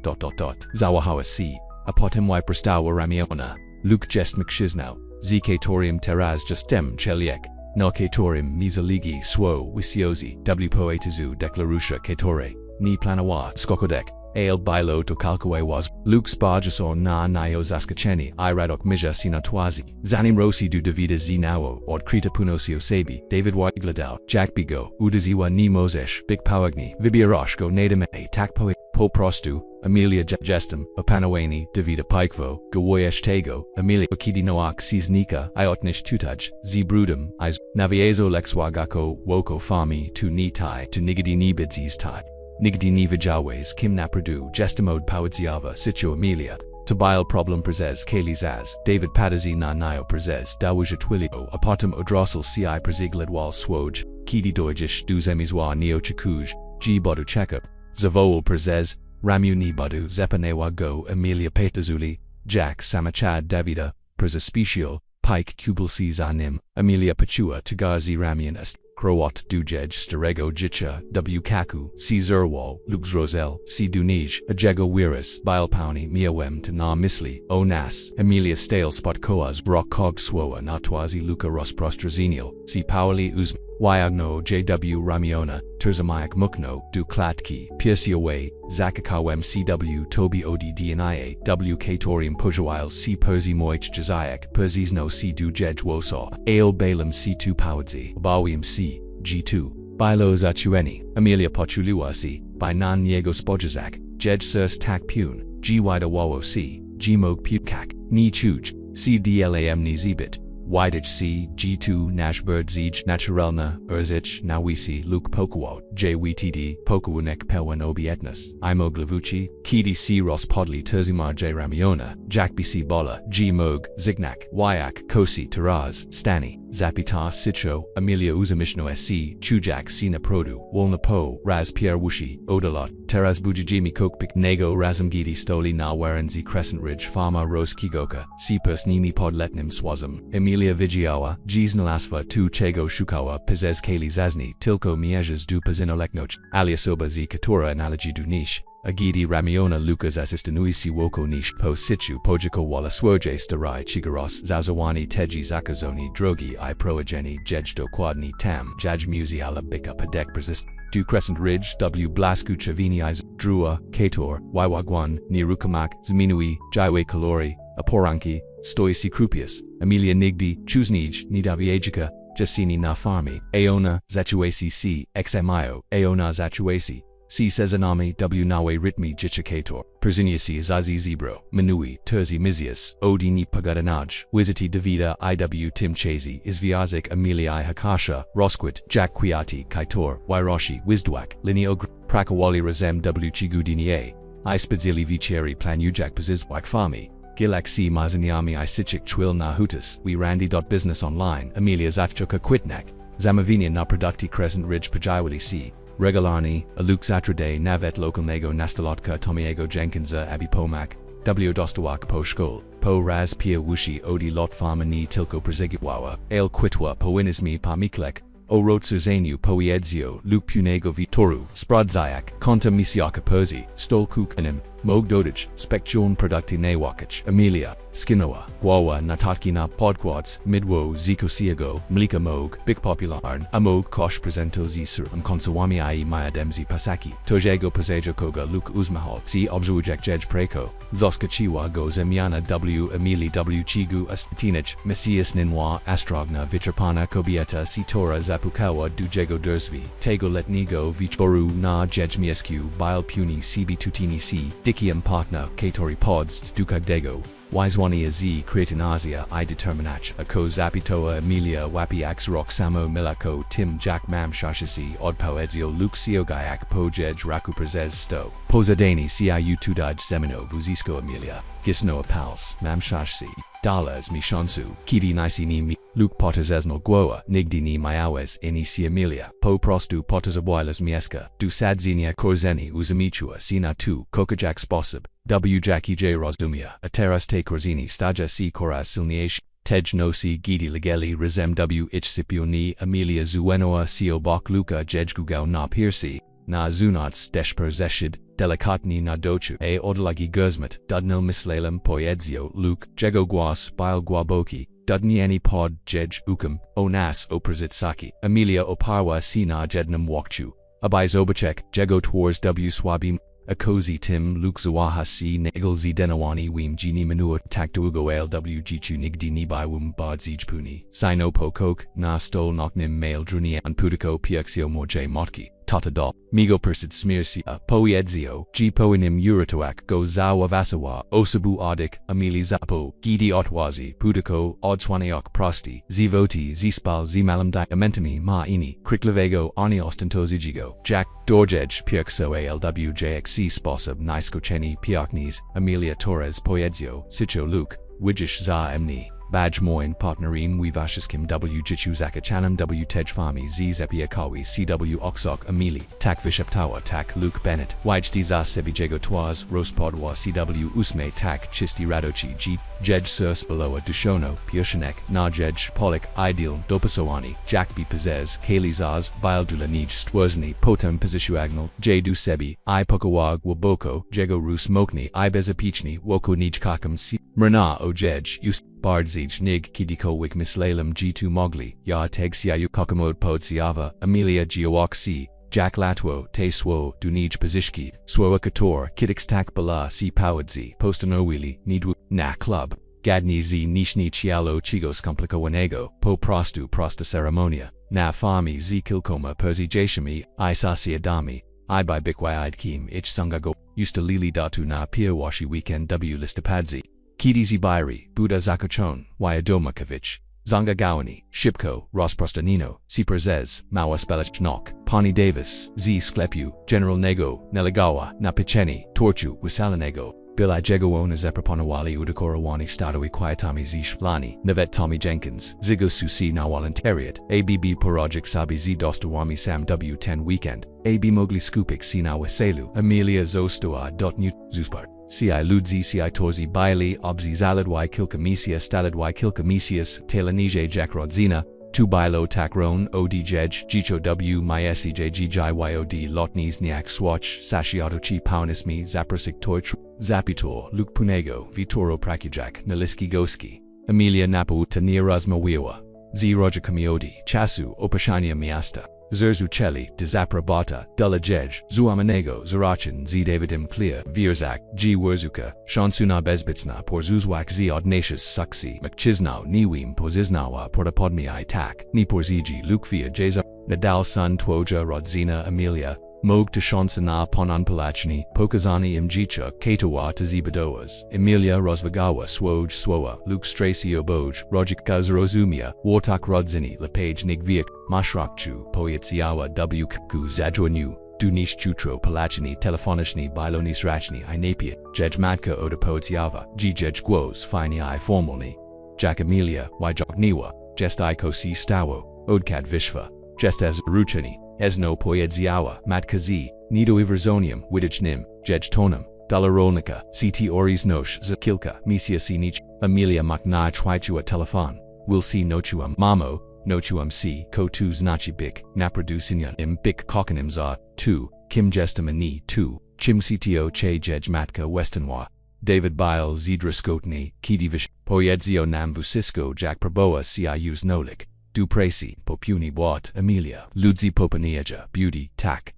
Zawahawa C, Apotem Wyprostawa Ramiona, Luke Jest Mkshiznau, Zkatorium Teraz Justem Cheliek, No Katorium Mizaligi Swo Wisiozi, W Poetizu Deklarusha Katore, Ni Planawa Skokodek, Ale Bilo to Kalkawe was, Luke Spajaso na Nayo Zaskacheni, Iradok Mija Sinatwazi, Zanim Rosi du Davida Zinao, Od Krita Punosio Sabi, David Wigladao, Jack Bigo, Udaziwa Ni Mozesh, Big Pawagni, Vibiaroshko Nadame, Takpo, Poprostu, Amelia Gestem, Opanawani, Davida Pikvo, Gawoyesh Tego, Amelia Okidi Noak Siznika, Iotnish Tutaj, Z Brudum, Is, Naviezo Lexwagako, Woko Fami, Tu Ni Tai, Tu Nigadi Ni Bidzis Tai. Nigdi ni Vijawes, Kim Napradu, Gestemode Powidziava, Sitio Amelia, Tabile Problem Prezes Kali Zaz, David Padazi na Nayo Prezes, Dawuja Twilio, Apotum Odrossel Ci Prezigledwal Swoj, Kidi Dojish, Duzemizwa Neo Chikuj, G Bodu Chekup, Zavoul Prezes, Ramu ni Bodu, Zepanewa Go, Amelia Petazuli, Jack Samachad Davida, Prezaspecial, Pike Kubal C Zanim, Amelia Pachua Tagazi Ramianist. Krowat Dujej Starego Jicha, W Kaku, C Zerwal, Lux Rosel, C Dunij, Ajego Wiris, Bilpauni, Miawem to Na Misli, O Nas, Amelia Stale Spot Koaz, Rock Cog Swoa, Natwazi Luca Rosprostrazinil, C Pauli Uzm, Wyagno JW Ramiona, Terzamayak Mukno, Du Klatki, Piersiaway, Zakakawem CW Toby ODDNIA, W Katorium Pojoil C Perzi Moich Jazayak, Perzizno C Dujej Wosaw, Ale Balaam C2 Powadzi, Bawium C, G2, Bilo Zachueni, Amelia Pochuliwa C, by Nan Niego Spojazak, Jej Sirs Tak Pune, G Wida Wawo C, G Mog Pukak, Ni Chuj, C DLAM Ni Zibit, Widich C, G2 Nashbird Zij Naturalna, Urzich Nawisi Luke Pokawo, JWTD, Pokawunek Pewan Obietnus, Imo Glavuchi, Kidi C Ross Podli Terzimar J Ramiona, Jack BC Bola, G Mog, Zignak, Wyak, Kosi Taraz, Stani, Zapita Sitcho, Amelia Uzamishno SC, Chujak Sina Produ, Wolna Po, Raz Pierre Wushi, Odalot, Teraz Bujijimi Kokpik, Nego Razamgidi Stoli Na Warenzi Crescent Ridge Farma Rose Kigoka, Sipers Nimi Podletnim Swazam, Amelia Vigiawa, Giznalasva Tu Chego Shukawa, Pezez Kali Zazni, Tilko Miejas Du Pazinoleknoch, Aliasoba Z Katura Analogy Du Nish. Agidi Ramiona Lucas Asistanuisi Woko Nish Po Situ Pojiko Wala Swoje Starai Chigaros Zazawani Teji Zakazoni Drogi I Proageni Jejdo Quadni Tam Jaj Musi Ala Bika Padek Persist Du Crescent Ridge W Blasku Chavini Iz Drua Kator Waiwagwan Nirukamak Zminui Jaiwe Kalori Aporanki Stoisi Krupius Amelia Nigdi Chuznij Nidaviejica Jasini Na Farmi Aona Zachuasi C Xmio Aona Zachuasi C Sezanami W Nawe Ritmi Jichakator, Persinusi Zazi Zebro, Manui, Terzi Mizius, Odini Pagadanaj, Wiziti Davida IW Tim Chazy, Izviazik Amelia I Hakasha, Rosquit, Jack Quiati, Kaitor, Wairoshi, Wizdwak, Lineogr, Prakawali Razem W Chigudinie, Ispadzili Vicheri Plan Ujak Pazizwak Fami, Gilak C Mazanyami I Sichik Twil Na Hutus, We Randy. Business Online, Amelia Zatchoka Quitnak, Zamavinia Na Producti Crescent Ridge Pajawali C. Regalarni, Aluk Zatrade Navet Local Nego Nastalotka Tomiego Jenkinsa Abi Pomak, W Dostawak Po Shkol, Po Raz Pia Wushi Odi Lot Farmani Tilko Prezigitwawa, Ale Quitwa Po Inismi Pa Miklek, o rotzuzeniu poedzio luk punego vitoru, spradzayak, konta misiaka perzi, stolkuk anim, mogdodich, spektion producti newakich, Emilia, skinoa, wawa natatkina podquads, midwo zikosiago, mlika mog, big popularn, amog kosh presento zisur, konsawami ai mayademzi pasaki, tojego pasejo koga luk uzmahal, si obzujek jej preko, zoskachiwa go zemiana w emili w chigu astinich, messias ninwa astrogna vitrapana kobieta sitora zapukawa dujego dersvi, tego letnigo vichoru na jejmiescu bile puni cb tutini si, dikiam partner katori pods dukagdego. Wiswania z creatinazia I determinach a ko zapitoa Emilia wapi ax roxamo milako tim jack mam shashisi od poedzio luxio gaiak pojej raku prezes sto. Pozadani ciu tudaj zemino vuzisko Emilia. Gisnoa pals mam shashisi. Dalas mi shansu. Kidi nisi ni mi. Luke potazesno guoa. Nigdi ni miawes eni si Emilia. Po prostu potazabuelas mieska. Du sadzinia korzeni uzamichua sina tu. Kokajak sposib. W. Jackie J. Rozdumia, Ateras te Corzini Staja si Coras Silniash, Tej nosi Gidi Legeli Rezem W. Ichsipioni Emilia Zuenoa Sio Bok Luca Jejgugau na Pirsi, na Zunats Deshper Zeshid, Delicatni na Dochu, A. Odlagi Guzmat, Dudnil Mislalem Poedzio, Luke, Jego Guas, Bile Guaboki, Dudniani Pod, Jej, Ukam, Onas Oprazitsaki, Emilia Oparwa Sina Jednam Wakchu, Abai Zobachek, Jego Tours W. Swabim, a cozy Tim Luke Zawaha si Nagelzi Denawani Weem Gini Manua Taktuugo LW Jichu Nigdi Nibiwum Bod Zijpuni, Sino Pokok, Na Stol Noknim Mail Drunia and Putiko Piaxio Morje Motki, Tata Dol, Migo Persid Smirsia, Poedzio, G Poinim Uritoak, Go Zawa Vasawa, Osabu Odik, Amili Zapo, Gidi Otwazi, Putiko, Odswaniok Prosti, Zivoti, Zispal Zimalamdi, Amentami Ma Ini, Kriklevego, Ani Ostentozijigo, Jack, Dorjej, Piaxo ALWJXC Sposob Niskocheni Piaknis, Emilia Torres Poedzio, Sicho Luke, Wijish Za Emni. Badge Moin Partnerim Wivashiskim W Jichu Zakachanam W Tejfami Z Zepiakawi CW Oksok Emili Tak Vishaptawa Tak Luke Bennett Wajdi Za Sebijego Twaz Rospodwa CW Usme Tak Chisti Radochi G Jej Surs Beloa Dushono Pioshanek Najej Polik Ideal Dopasowani Jack B Pazez Kayli Zaz Bildula Nij Stwuzni Potem Pozishuagnal J Du Sebi I Pokawag Waboko Jego Rus Mokni I Bezapichni Woko Nij Kakam Si Mrna Ojej Us Bardzij Nig Kidiko Wik Mislalem G2 Mogli Ya Tegsiayu Kokomod Podsiava Emilia Geowaksi Jack Latwo Te Swo Dunij Pazishki Swoa Kator Kidikstak Bala Si Powadzi Postanowili Nidwu Na Club Gadni Z Nishni Chialo Chigos Complicawanego Po Prostu Prosta Ceremonia Na Fami Z Kilkoma Perzi Jashami I Sasi Adami I by Bikwai Kim Ich Sungago Usta Lili Datu Na Pia Washi Weekend W Listapadzi Kidi Zibairi, Buddha Zakachon, Wyadomakovich, Zanga Gawani, Shipko, Rosprostanino, Siperzez, Mawa Spelach Nok, Pani Davis, Z Sklepu, General Nego, Neligawa, Napicheni, Torchu, Wisalanego, Bila Jegoona Zeprapanawali Udakorawani Stadoi Quietami Zish Lani, Navet Tommy Jenkins, Zigo Susi Nawalantariat, ABB Porojik Sabi Z Dostawami Sam W10 Weekend, AB Mogli Skupik Sina Waselu, Emilia Zostoa. New Zuspart. Ci Ludzi Ci Torzi Bailey Obzi Zaladwy Kilkamisia Staladwy Kilkamisius Talanije Jakrodzina, Tu Bilo Takron Odjej Jicho W Myesij Gyyd Lotnis Niak Swatch Sashiatochi Paunismi Zaprasik Toitr Zapitor Luke Punego Vitoro Prakijak Naliski Goski, Emilia Napu Tanirasma Wiwa, Z Roger Kamiodi Chasu Opashania Miasta. Zerzucheli, Dizapra Bata, Dulajej, Zuamanego, Zarachin, Z Davidim Clear, Vierzak, G Wurzuka, Shansuna Bezbitsna, Porzuzwak Z Odnatius Suksi, Mchisnau, Niwim Poziznawa, Portapodmi I Tak, Niporziji, Lukvia Jeza, Nadal Sun Twoja Rodzina Emilia, Mog to Shansana Ponan Palachni, Pokazani Imjicha, Katawa to Zibadoas, Emilia Rosvagawa Swoj Swoa, Luke Stracio Boj, Rojik Gazrozumia, Wartak Rodzini, Lepage Nigviak, Mashrakchu, Poitsiawa W Ku Zadruanu, Dunish Chutro Palachini Telefonishni Bilonis Rachni Inapia, Jej Matka Oda Poitsiava, G Jej Guos Fini I Formalni, Jack Emilia, Wajokniwa, Jest I Kosi Stawo, Odkat Vishva, Jest as Ruchani. Esno Poyedziawa, Matkazi, Nido Iverzonium, Widich Nim, Jej Tonum, Dalarolnika, CT Oris Nosh, Zakilka, Misia Sinich, Emilia Makna Chwaichua Telefon, Will see Nochua Mamo, nochuam si, ko tu znachi bik, naproducinyan im bik kokanim za, 2, kim gestamani 2, chim cto che jej matka westanwa. David Bile Zidraskotni, Kidivish, Poyedzio Namvusisko Jack Proboa Cius Nolik, Dupresi, Popuni Boat, Amelia, Ludzi Popaniaja, Beauty, Tak,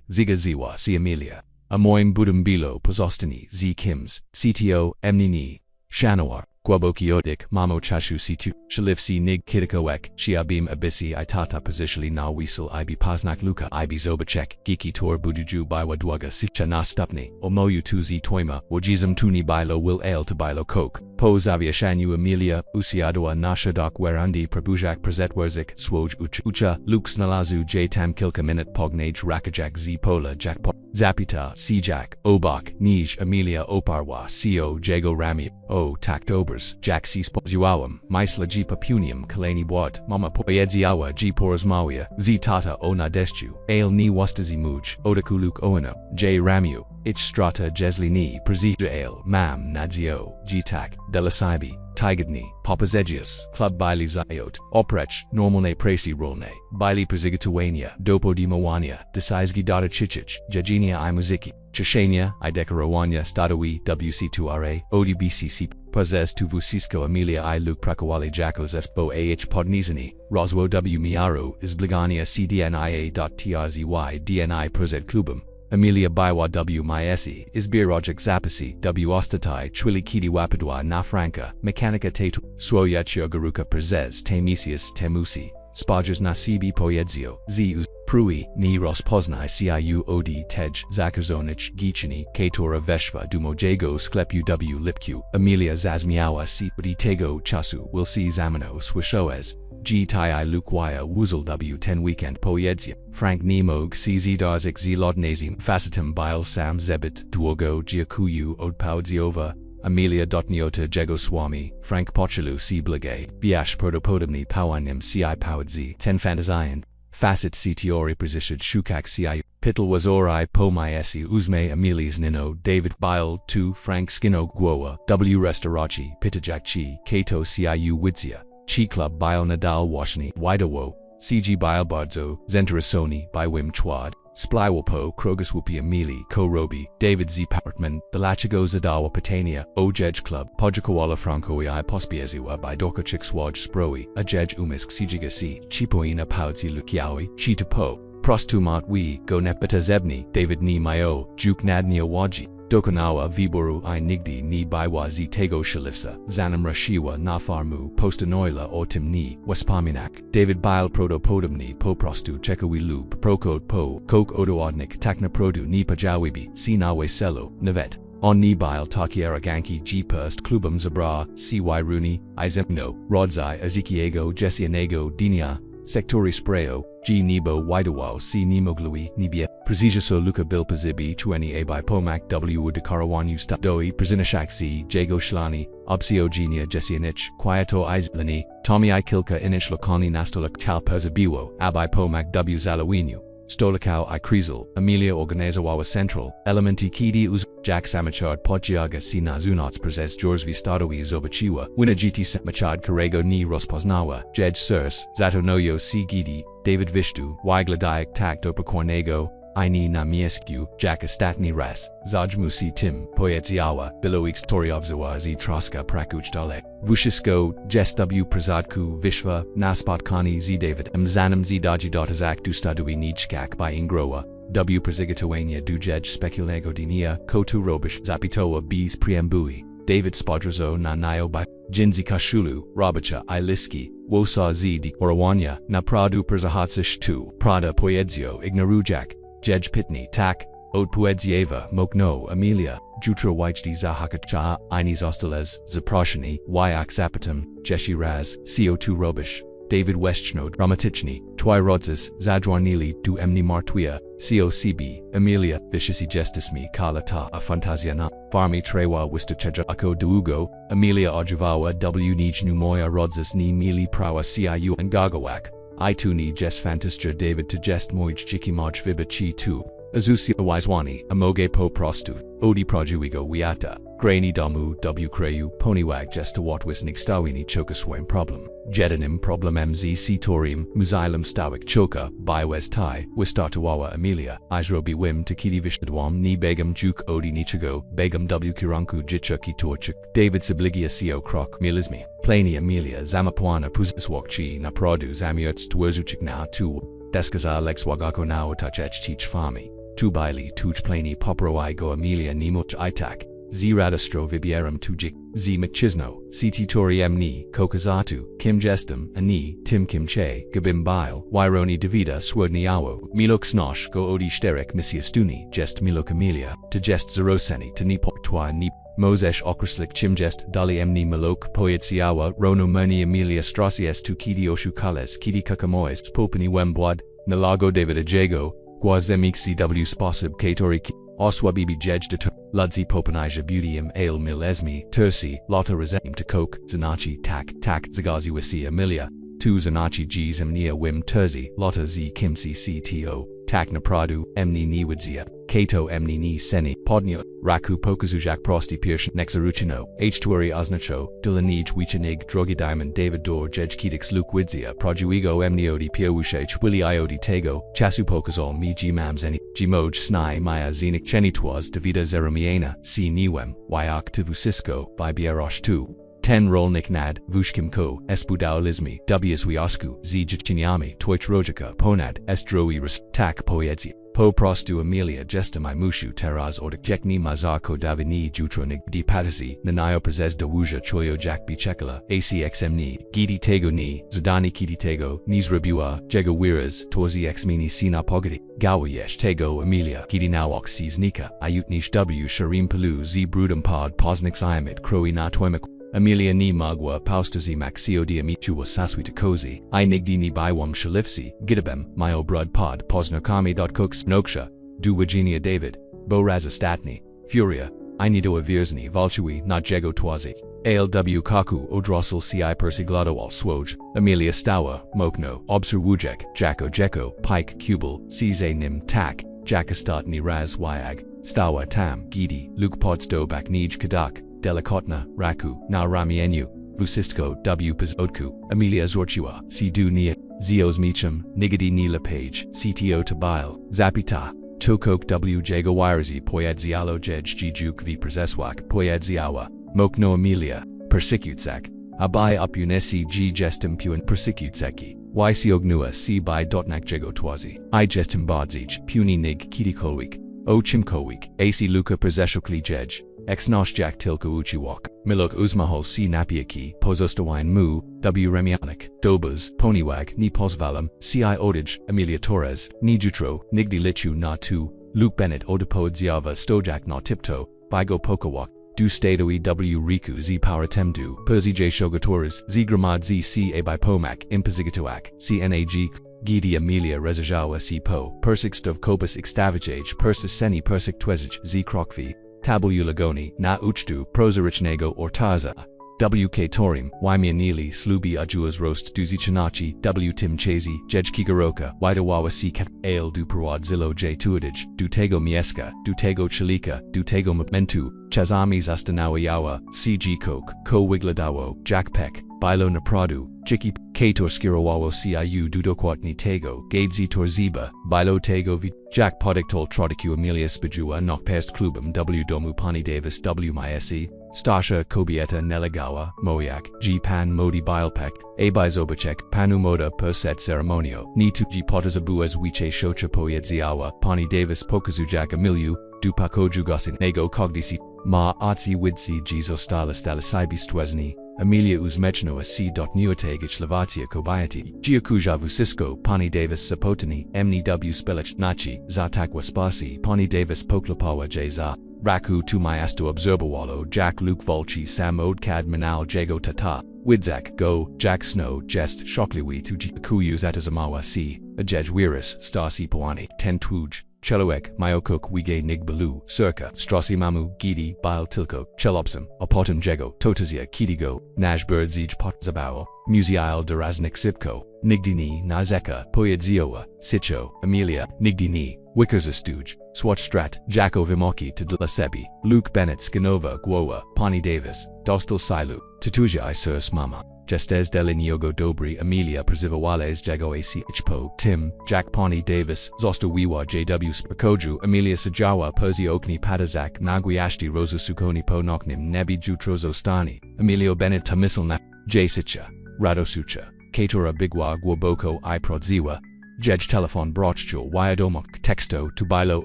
Zigaziwa, Si Amelia, Amoim Budumbilo, Pozostani, Z Kims, CTO, Emnini, Shanawar, Gwabokiodik, Mamo Chashu C2, Shalifsi Nig Kitikoek, Shiabim Abisi Itata Positionally Na Weasel Ibi Pasnak Luka Ibi Zobachek, Giki Tor Buduju Biwa Dwaga Sichana Stupni, Omoyu Tuzi Toima, Wajizam Tuni Bilo Will Ale to Bilo Coke, Po Zavia Shanyu Amelia, Usiadwa Nashadok Werandi Prabujak Prezetwerzik, Swoj Ucha, Luke Snalazu J Tam Kilka Minute Pognage Rakajak Z Pola Jack Zapita, Sijak, Obak, Nij, Amelia Oparwa, Co Jago Rami, O Taktobers, Jack C Spozuawam, Maisla G Papunium, Kalani Boat, Mama Poyedziawa G Porazmawia, Z Tata O Nadeschu, Ale Ni Wastazi Muj, Odakuluk Oano, J Ramu, Ich Strata Jesli Ni, Prezija Ale, Mam Nadzio, G Tak, Delasaibi, Tigadni, Papazegius, Club Bailey Zayot, Oprech, Normalne Presi Rolne, Bailey Prezigatuania, Dopo di Mawania, Desaizgi Data Chichich, Jajinia I Muziki, Chashania, Idekarawanya Stadawi, WC2RA, ODBCC, Pazes tu Vusisko Amelia I Luke Prakawali Jakos Espo AH Podnizani, Roswo W Miaru, Izbligania CDNIA.TRZY DNI Prozed Klubum, Amelia Biwa W Myesi, Izbirojik Zapisi, W Ostatai, Chwili Kidi Wapadwa Na Franca, Mechanica Tatu, Swoyachio Garuka Prezes Temisius Temusi, Spajas Nasibi Poyedzio, Zius, Prui, Ni Rospoznai Ciu Od Tej, Zakarzonich, Gichini, Katora Veshva Dumojago Sklepu W Lipku, Amelia Zazmiawa Si Udi Tego Chasu, Will See Zamano Swishoes, G Tai Lukwaya Wuzel W 10 Weekend Poyedzia, Frank Nemog CZ Darzik Zlodnazim Facetum Bile Sam Zebit, Duogo Giakuyu Odpaudziova, Amelia Dotniota Jegoswami, Frank Pochalu C Bligay, Biash Protopodimni Pawanim Ci Powadzi, 10 Fantaziand, Facet Ctiori Presishid Shukak Ci, Pittel Wazori Po Myesi Uzme Amelias Nino, David Bile 2 Frank Skino Gwoa, W Restaurachi, Pitajak Chi, Kato Ciu Widzia, Chi Club Bile Nadal Washni, Widawo, CG Bile Bardzo, Zentarasoni, by Wim Chwad, Splywopo, Krogaswupi Ameli, Ko Robi, David Z. Powertman, The Lachigo Zadawa Patania, Ojej Club, Pojakawala Frankoi I Pospieziwa by Dorkachik Swaj Sproi, Ajej Umisk Sijigasi, Chipoina Paudzi Lukiawi, Chitapo, Prostumat We, Go Nepeta Zebni, David Ni Mayo, Juk Nadnia Waji, Dokonawa Viboru I Nigdi Ni Baiwa Z Tego Shalifsa, Zanam Rashiwa Nafarmu, Postanoila Otim Ni, Wespaminak, David Bile Protopodumni, Poprostu Chekawi Loop, Procode Po, Coke Odoodnik, Takna Produ Ni Pajawibi, Sinawe Selo, Navet. On Ni Bile Takiera Ganki G Purst Klubum Zabra, CY Rooney, Izemno, Rodzai Azikiego Jessianego Dinia, Sectori Sprayo, G Nebo Widawao C Nemoglui, Nibia, Prezijaso Luka Bilpazibi Chueni A by Pomak W Udakarawanyu Stadoi Prezinashak Z, Jago Shlani, Obsio Genia Jessianich, Quieto Izlani, Tommy I Kilka Inich Lokani Nastolak Talperzabiwo, Abai Pomak W Zalawinu, Stolikau I Krizel, Amelia Organizawawa Central, Elementi Kidi Uz, Jack Samachard Podjiaga Si Nazunots Prezes Jorzvi Stadowi Zobachiwa, Winajiti Setmachad Karego Ni Rospoznawa, Jej Sirs, Zatonoyo Si Gidi, David Vishtu, Wygladaic Tak Dopakornego, Ini na Miescu, Jack Estatni Ras, Zajmusi Tim, Poyetsiawa, Biloix Toriobzawa Z Troska Prakuch Dalek, Vushisko, Jes W Prazadku, Vishva, Naspotkani Z David, Mzanam Z Daji Dotazak Dustadui Nijkak by Ingrowa, W Prazigatowania Dujej Spekulego Dinia, Kotu Robish, Zapitoa Bs Priambui, David Spodrazo na Nayo by Jinzi Kashulu, Robicha Iliski, Wosa Z di Orawanya, na Pradu Perzahatsish 2, Prada Poyedzio Ignarujak, Jej Pitni Tak, Od Poedzieva Mokno Amelia, Jutra Wajdi Zahakacha, Inis Osteles, Zaproshani, Wyak Zapatum, Jeshi Raz, CO2 Robish, David Westchnod, Ramatichni, Twy Rodzis, Zadronili, Du Emni Martwia, COCB, Amelia, Viciously Gestismi, Kalata, A Fantasiana, Farmi Trewa Wistacheja, Ako Duugo, Amelia Ojuvawa, W Nij Numoya Rodzis Ni Mili Prawa CIU and Gagawak, I2 Ni Jes Fantasja David to Jest Moj Chiki Maj Viba Chi 2, Azusia Wizwani, Amoge Po Prostu, Odi Prajuigo Wiata, Grainy Damu, W Krayu, Ponywag Jestawat Wisnik Stawini Chokaswam Problem. Jedanim problemem z citorium, musilum stawik choka, biwes tai, wistatuawa Amelia, Izrobi wim takidi vishdwam ni begum juk odi nichago, begum w kiranku jichuki torchuk, David sibligia co krok milismi, plani Amelia zamapuana puziswakchi na produ zamiuts twerzuchik na tu, deskaza lex wagako na otachech teach fami, tu baili tuch plani poproi go Amelia ni much itak, z radistro vibierum tujik, z mchisno, ct torium ni, kokazatu, kim gestum, ani, tim kim che, gabim bile, wyroni davida swodni awo, milok snosh go odi sterek misiastuni, jest milok Amelia, to jest zaroseni to nipok twa nip, Mosesh okrislik chimgest dali emni malok poetsiawa rono mani Amelia strasies tu kidi oshukales kidi kakamoes popani wembwad, nalago david ajego, guazemik cw sposib katori oswabibi jej de ludzi popanija beautyum ale milesmi, tersi, lotta rezeim to coke, zanachi tak zagazi wisi Amelia, tu zanachi g zemnia wim terzi, lotta z kimsi cto, tak na pradu, emni ni widzia, kato emni ni seni, podnia, raku pokazujak prosti pirsh nexaruchino, h2uri oznacho, dilanij wichanig drogi diamond david dor jej kitix luke widzia, projuigo emniodi piawushech willi iodi tego, chasu pokazol mi g mamzeni, g moj snai maya zenik chenitwas davida zerumiena, si niwem, wyak tivusisko, by bierosh tu. 10 rolnik nad, vushkim ko, espudao lizmi, wswiosku, zjichinyami, toitrojika, ponad, esdroi ris, tak poedzi, po prostu Amelia gestamai mushu teraz ordik jekni mazako davini jutronig di patasi, nanayo prezes dawuja choyo jak bichekala, acxmni, gidi tego ni, zadani kidi tego, nizrabua, jego wiras, torzi xmini sina pogadi, gawayesh tego Amelia, gidi nawok sees nika, ayutnish w sharim palu z brudum pod posnix iamid kroi na toimak, Amelia ni magwa paustazi maxio diamichua saswita kozi, I nigdi ni biwam shalifsi, gidabem, myo brud pod posnerkami.cooks, noksha, du Virginia David, bo razastatni, furia, I nido avirsni valchui not jego twazi, alw kaku odrossel ci persiglotowal swoj, Amelia stawa, mokno, obser wujek, jako jeko, pike kubel, cize nim tak, jakastat ni raz wyag, stawa tam, gidi, luke podstobak nij kadak, delikotna, raku, na ramienu, vusistko w pizodku, Amelia zorchua, si du nia, zios michum, nigadi ni la page, cto tabile, zapita, tokok w jago wirezi poyadzialo jej juk v prezeswak poyadziawa, mokno Amelia, persecutsak, abai upunesi g gestum puen persecuteki, ysiognua si by dotnak jago twazi, I gestum bodzij, puni nig kitikolwik, o chimkowik, ac luka prezeshokli jej, Exnosh jak tilka uchiwok, milok uzmahol si napiaki, pozostawine mu, w remianik, dobas, poniwag, ni posvalam, ci odij, Amelia Torres, ni jutro, nigdi lichu na tu, Luke Bennett odepodziava stojak na tipto, bigo pokawak, du stadoi w riku z power-temdu, perzi j shogatoras, z gramad z ca by pomak, impozigatoak, cnag, gidi Amelia rezajawa si po, persik stov kopus extavijaj, persis seni persik twezij, z krokvi, tabu ulagoni, na uchtu, prosarichnego ortaza, wk torim, wymianili slubi ajuas roast duzi chinachi, w tim chazi, jej kigaroka, widawawa si kat, ale du parwad zilo j tuadij, du tego mieska, du tego chalika, du tego mentu, chazamis astanawayawa, cg coke, ko wigladawo, jackpek, bilo na pradu, jiki, kator skirawawo ciu dudokwatni tego, gadzi torziba, bilo tego vi, jack podiktol trodiku Amelia spijua nok pest klubum w domu pani davis w misi, stasha kobieta nelegawa, moyak, g pan modi bilpek, a zobachek, panu moda per set ceremonio, ni tu g potazabuas wiche shocha poyedziawa, pani davis pokazujak Amiliu, dupako jugasin nego cogdisi, ma atsi widsi gizo stalisibis twesni, Amelia uzmechno a c. Neotegich Lavatia kobayati, Giakuja vusisko, pani davis sapotani, emni w spelech nachi, zatakwa spasi, pani davis poklapawa jza, raku tu mayasto observawalo, jack luke volchi sam odkad manal jago tata, widzak go, jack snow, jest shokliwi tu giakuyus atazamawa si, ajej wiris, stasi poani, ten tuj. Cheloek, myokuk wige nigbalu, circa, strasi mamu, gidi, bil tilko, chelopsum, apotum jego, totazia kidigo, najbird zij potzabao, musial deraznik sipko, nigdini, nazeka, poyedzioa, sicho, Amelia, nigdini, wickersastuj, swatstrat, jako vimoki to dlasebi, Luke Bennett skinova, guoa, pani davis, dostal silu, tatuja I surs mama. Gestes dele niogo dobry Emilia Przywałales jego achpo Tim, Jack Pawnee Davis, Zosto Wiwa JW Spakoju Emilia Sajawa Perzi Okni Padazak Nagwiashti Rosa Sukoni Po Noknim Nebi Jutrozo Stani, Emilio Bennett Tamisilna, Jasicha, Radosucha, Katora Bigwa Gwoboko I Prodziwa, Jej Telefon Brochjo Wyadomok Texto Tubilo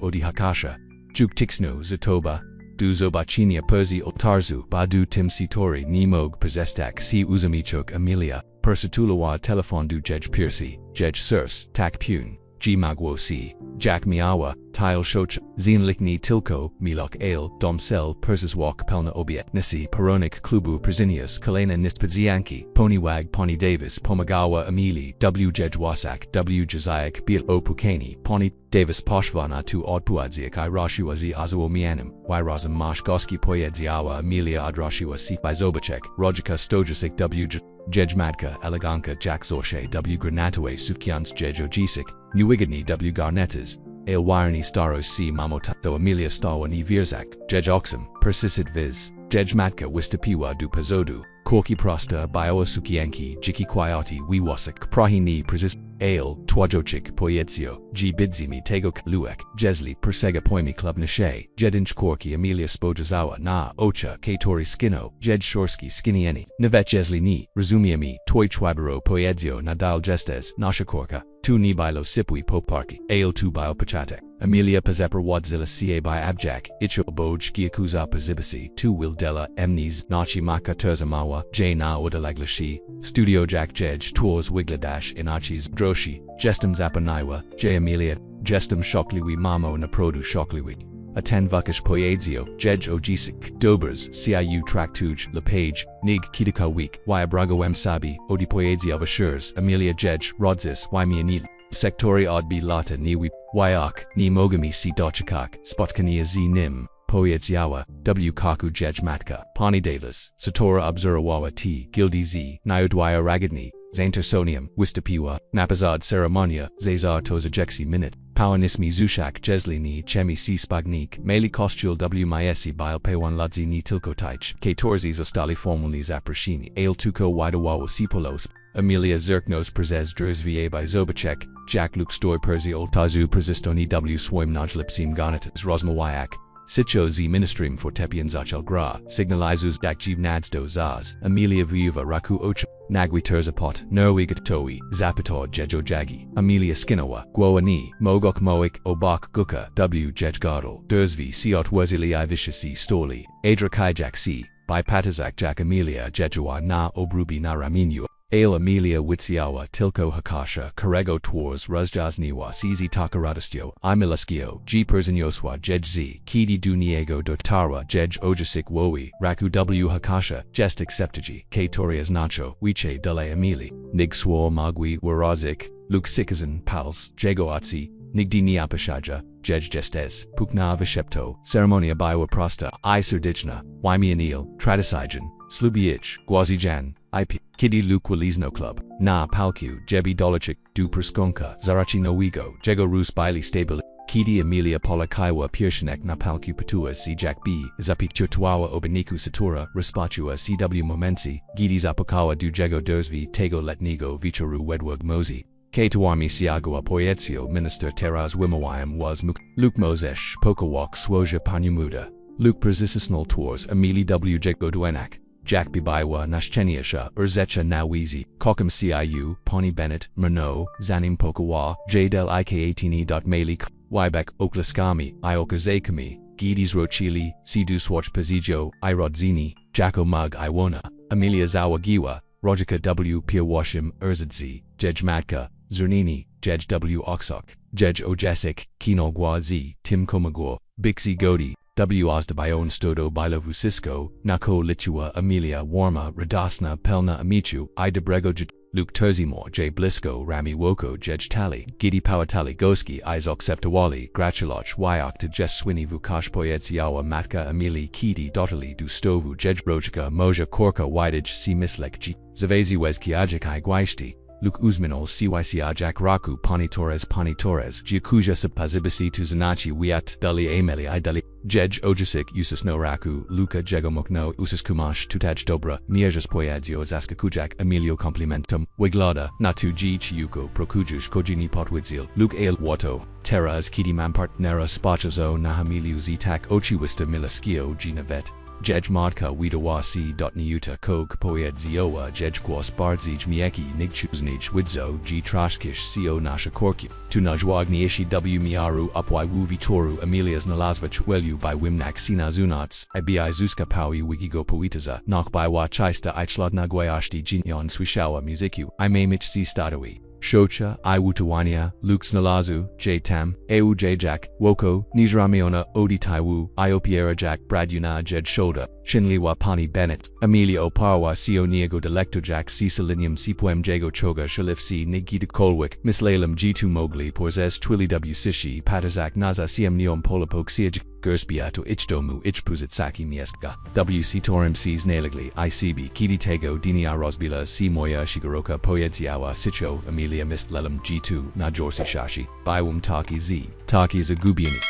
Odihakasha, Juk Tixno Zatoba, Du Zobachinia Perzi Otarzu Badu Tim Sitori Nimog Przestak Si Uzamichok Emilia, Persatulawa Telefon Du Jej Piercy, Jej Surs, Tak Pun, G Magwo Si, Jack Miawa, Tile Shocha, Zinlikni Tilko, Milok Ale, Domsel, Persiswalk Pelna Obiet Nisi, Peronik Klubu Przinius, Kalena Nispdzianki, Ponywag Pony Davis, Pomagawa Emili, W Jej Wasak, W Jazayak, Bil Opukani, Pony Davis Poshvana tu Odpuadziak I Rashiwa Z Azuo Mianim, Wyrazam Mashgoski Poyedziawa Emilia Adrashiwa Si Bizobacek, Rojika Stojasic W Jejmadka Eleganka Jack Zorshe W Granataway Sukians Jejo Jisik, Newigadni W Garnetas, Ale Wireni Staros C Mamotato Emilia Stawani Virzak, Jej Oxum, Persisid Viz, Jejmadka Wistapiwa du Pazodu, Korki Prosta Bioa Sukianki, Jiki Kwayati Wiwasak, Prahini Persist, Ale, Twajochik Poyetsio, G Bidzimi Tegok Luek, Jesli Persega Poimi Club Nashe, Jedinch Korki Emilia Spojazawa Na, Ocha, Katori Skino, Jed Shorski Skinieni, Navet Jesli Ni, Razumiami, Toy Chwabero Poyedzio Nadal Gestes, Nashakorka, Tu Nibilo Sipwi Poparki, Ale Tu Bio Pachatek, Emilia Pazepper Wadzilla Ca by Abjak, Icho Boj Giakuza Pazibasi, Tu Wildella, Emnis, Nachi Maka Terzamawa, J Na Odalaglashi, Studio Jack Jej, Tours Wigladash, Inachis, Droshi, Jestem Zapanaiwa, J Emilia, Jestem Shokliwi Mamo Naprodu Shokliwi. Aten Vukish Poyedzio, Jej Ojisik, Dobers, CIU Traktuj, Lepage, Nig Kitika Week, Wyabrago M Sabi, Odi Poyedzio Vashurs, Emilia Jej, Rodzis, Wymianil, Sectori Odbi Lata Niwi, Wyak, Ni Mogami Si Dochikak, Spotkania Z Nim, Poyedziawa, W Kaku Jej Matka, Pani Davis, Satora Obsurawawa T, Gildi Z, Nyodwaya Ragadni, Zaintersonium, Wistapiwa, Napazad Ceremonia, Zazar Tozajeksi Minute, Powanismi Zushak Jeslini Chemi Si Spagnik, Meli Kostul W Myesi Bile Pewan Ludzi Ni Tilkotaich, Katorzi Zostali Formulni Zaprashini, Ale Tuko Widawawa Sipolos, Emilia Zerknos Prezes Drzva by Zobacek, Jack Luke Stoy Perzi Oltazu Prezistoni W Swoim Najlipsim Gonatas Rosma Wyak, Sitcho Z Ministrim for Tepian Zachel Gra, Signalizus Dakjiv Nadsdo Zaz, Emilia Viuva Raku Ocha, Nagwi Terzapot, Nerwigat Toi, Zapator Jejo Jagi, Emilia Skinawa, Gwoani, Mogok Moik, Obak Guka, W Jejgardal, Derzvi Siot Wazili Ivishasi Stoli, Adra Kajak Si, by Patazak Jack Emilia Jejua Na Obrubi Na Raminua. Ale Emilia Witsiawa Tilko Hakasha Karego Tours Ruzjazniwa Sizi Takaradistio Imilaskio G Persinyoswa Jej Z Kidi Duniego Dotarwa Jej Ojasik Wowi Raku W Hakasha Jestik Septiji Katorias Nacho Wiche Dele Emili Nig Swor Magwi Warazik Luke Sikazan Pals Jegoatsi Nigdi Niapashaja Jej Gestes Pukna Vishepto Ceremonia Biwa Prosta I Serdichna Wymianil Tradisijan Slubiich Gwazijan IP Kidi Lukwalizno Club Na Palku Jebi Dolachik Du Perskonka Zarachi Nowigo Jego Rus Bailey Stable Kidi Emilia Polakaiwa Pirshanek Na Palku Patua Si Jack B Zapik Chutuawa Obeniku Satura Respatua CW Momensi Gidi Zapakawa Du Jego Derzvi Tego Letnigo Vicharu Wedwug Mozi Katuami Siagawa Poyetsio Minister Teraz Wimawayam was Muk Luke Mozesh Pokawak Swoja Panyumuda Luke Persisisnal Tours Emili W Jego Duenak Jack Bibaiwa Nashcheniasha Urzecha Nawizi, Kokam CIU, Pawnee Bennett, Murno, Zanim Pokawa, Jadel Ik18 Malik, Wybek Oklaskami, Iokazakami, Gidis Rochili, Sidu Swatch Pazijo, Irodzini, Jacko Mug Iwona, Emilia Zawagiwa, Rojika W Piawashim, Urzadzi, Jej Matka, Zernini, Jej W Oksok, Jej Ojesik, Kino Gwazi, Tim Komagor, Bixi Godi, W Ozdabayon Stodo Bilovusisko, Nako Lichua Emilia Warma Radasna Pelna Amichu, Idebrego Luke Terzimor J Blisko Rami Woko Jej Tali, Gidi Pawatali Goski Izok Septawali, Gratuloch Wyak to Jes Swini Vukash Poyetsiawa Matka Emili Kidi Dotali Du Stovu Jej Brojika Moja Korka Widage Si Mislek G. Zavezi Wezkiajik I Gwaishti, Luke Uzminol Cycia Jack Raku Pani Torres Giacuja Sapazibisi Tuzanachi Wiat Dali Ameli I Dali Jej Ojasik Usus no Raku Luka Jegomokno Usus Kumash Tutaj Dobra Miejas Poyadzio Zaskakujak Emilio Complimentum Wiglada Natu G Chiuko Prokujush Kojini Potwidzil Luke Ale Wato Terra as Kidi Mampart Nera Spachazo Nahamiliu Zitak Ochiwista Milaskio Ginavet Jej Modka Widawasi Niuta Kog Poed Zioa Jej Kwas Bardzij Mieki Nigchuznij Widzo G Trashkish Co Nasha Korki Tunajwagni Ishi W Miaru Upwai Wuvi Toru Emilias Nalazvich Welu by Wimnak Sina Zunats Ibi Zuska Paui Wikigo Poetaza Nok by Wa Chaista Ichlodna Guayashti Jinyon Swishawa Musiku I Mamich Si Stadawi Shocha, I Wutawania, Lux Nalazu, J Tam, Eu J Jack, Woko, Nijramiona, Odi Taiwu, Iopiera Jack, Braduna Jed Shoda, Shinliwa Pani Bennett, Amelia Oparwa Sio Niego Delecto Jack C Selenium C Poem Jago Choga Shalif C Nigi de Kolwick, Miss Lalem G2 Mowgli Porzes Twilly W Sishi, Patazak Naza Cm Neom Polapok Siaj, Gerspiato Ichdomu Ichpuzit Saki Mieska, WC Torim Cs Naligli, ICB, Kidi Tego Dinia Rosbila C Moya Shigaroka Poyedziawa Sicho, Amelia Mist Lelem G2, Najorsi Shashi, Biwum Taki Z, Taki Zagubiani.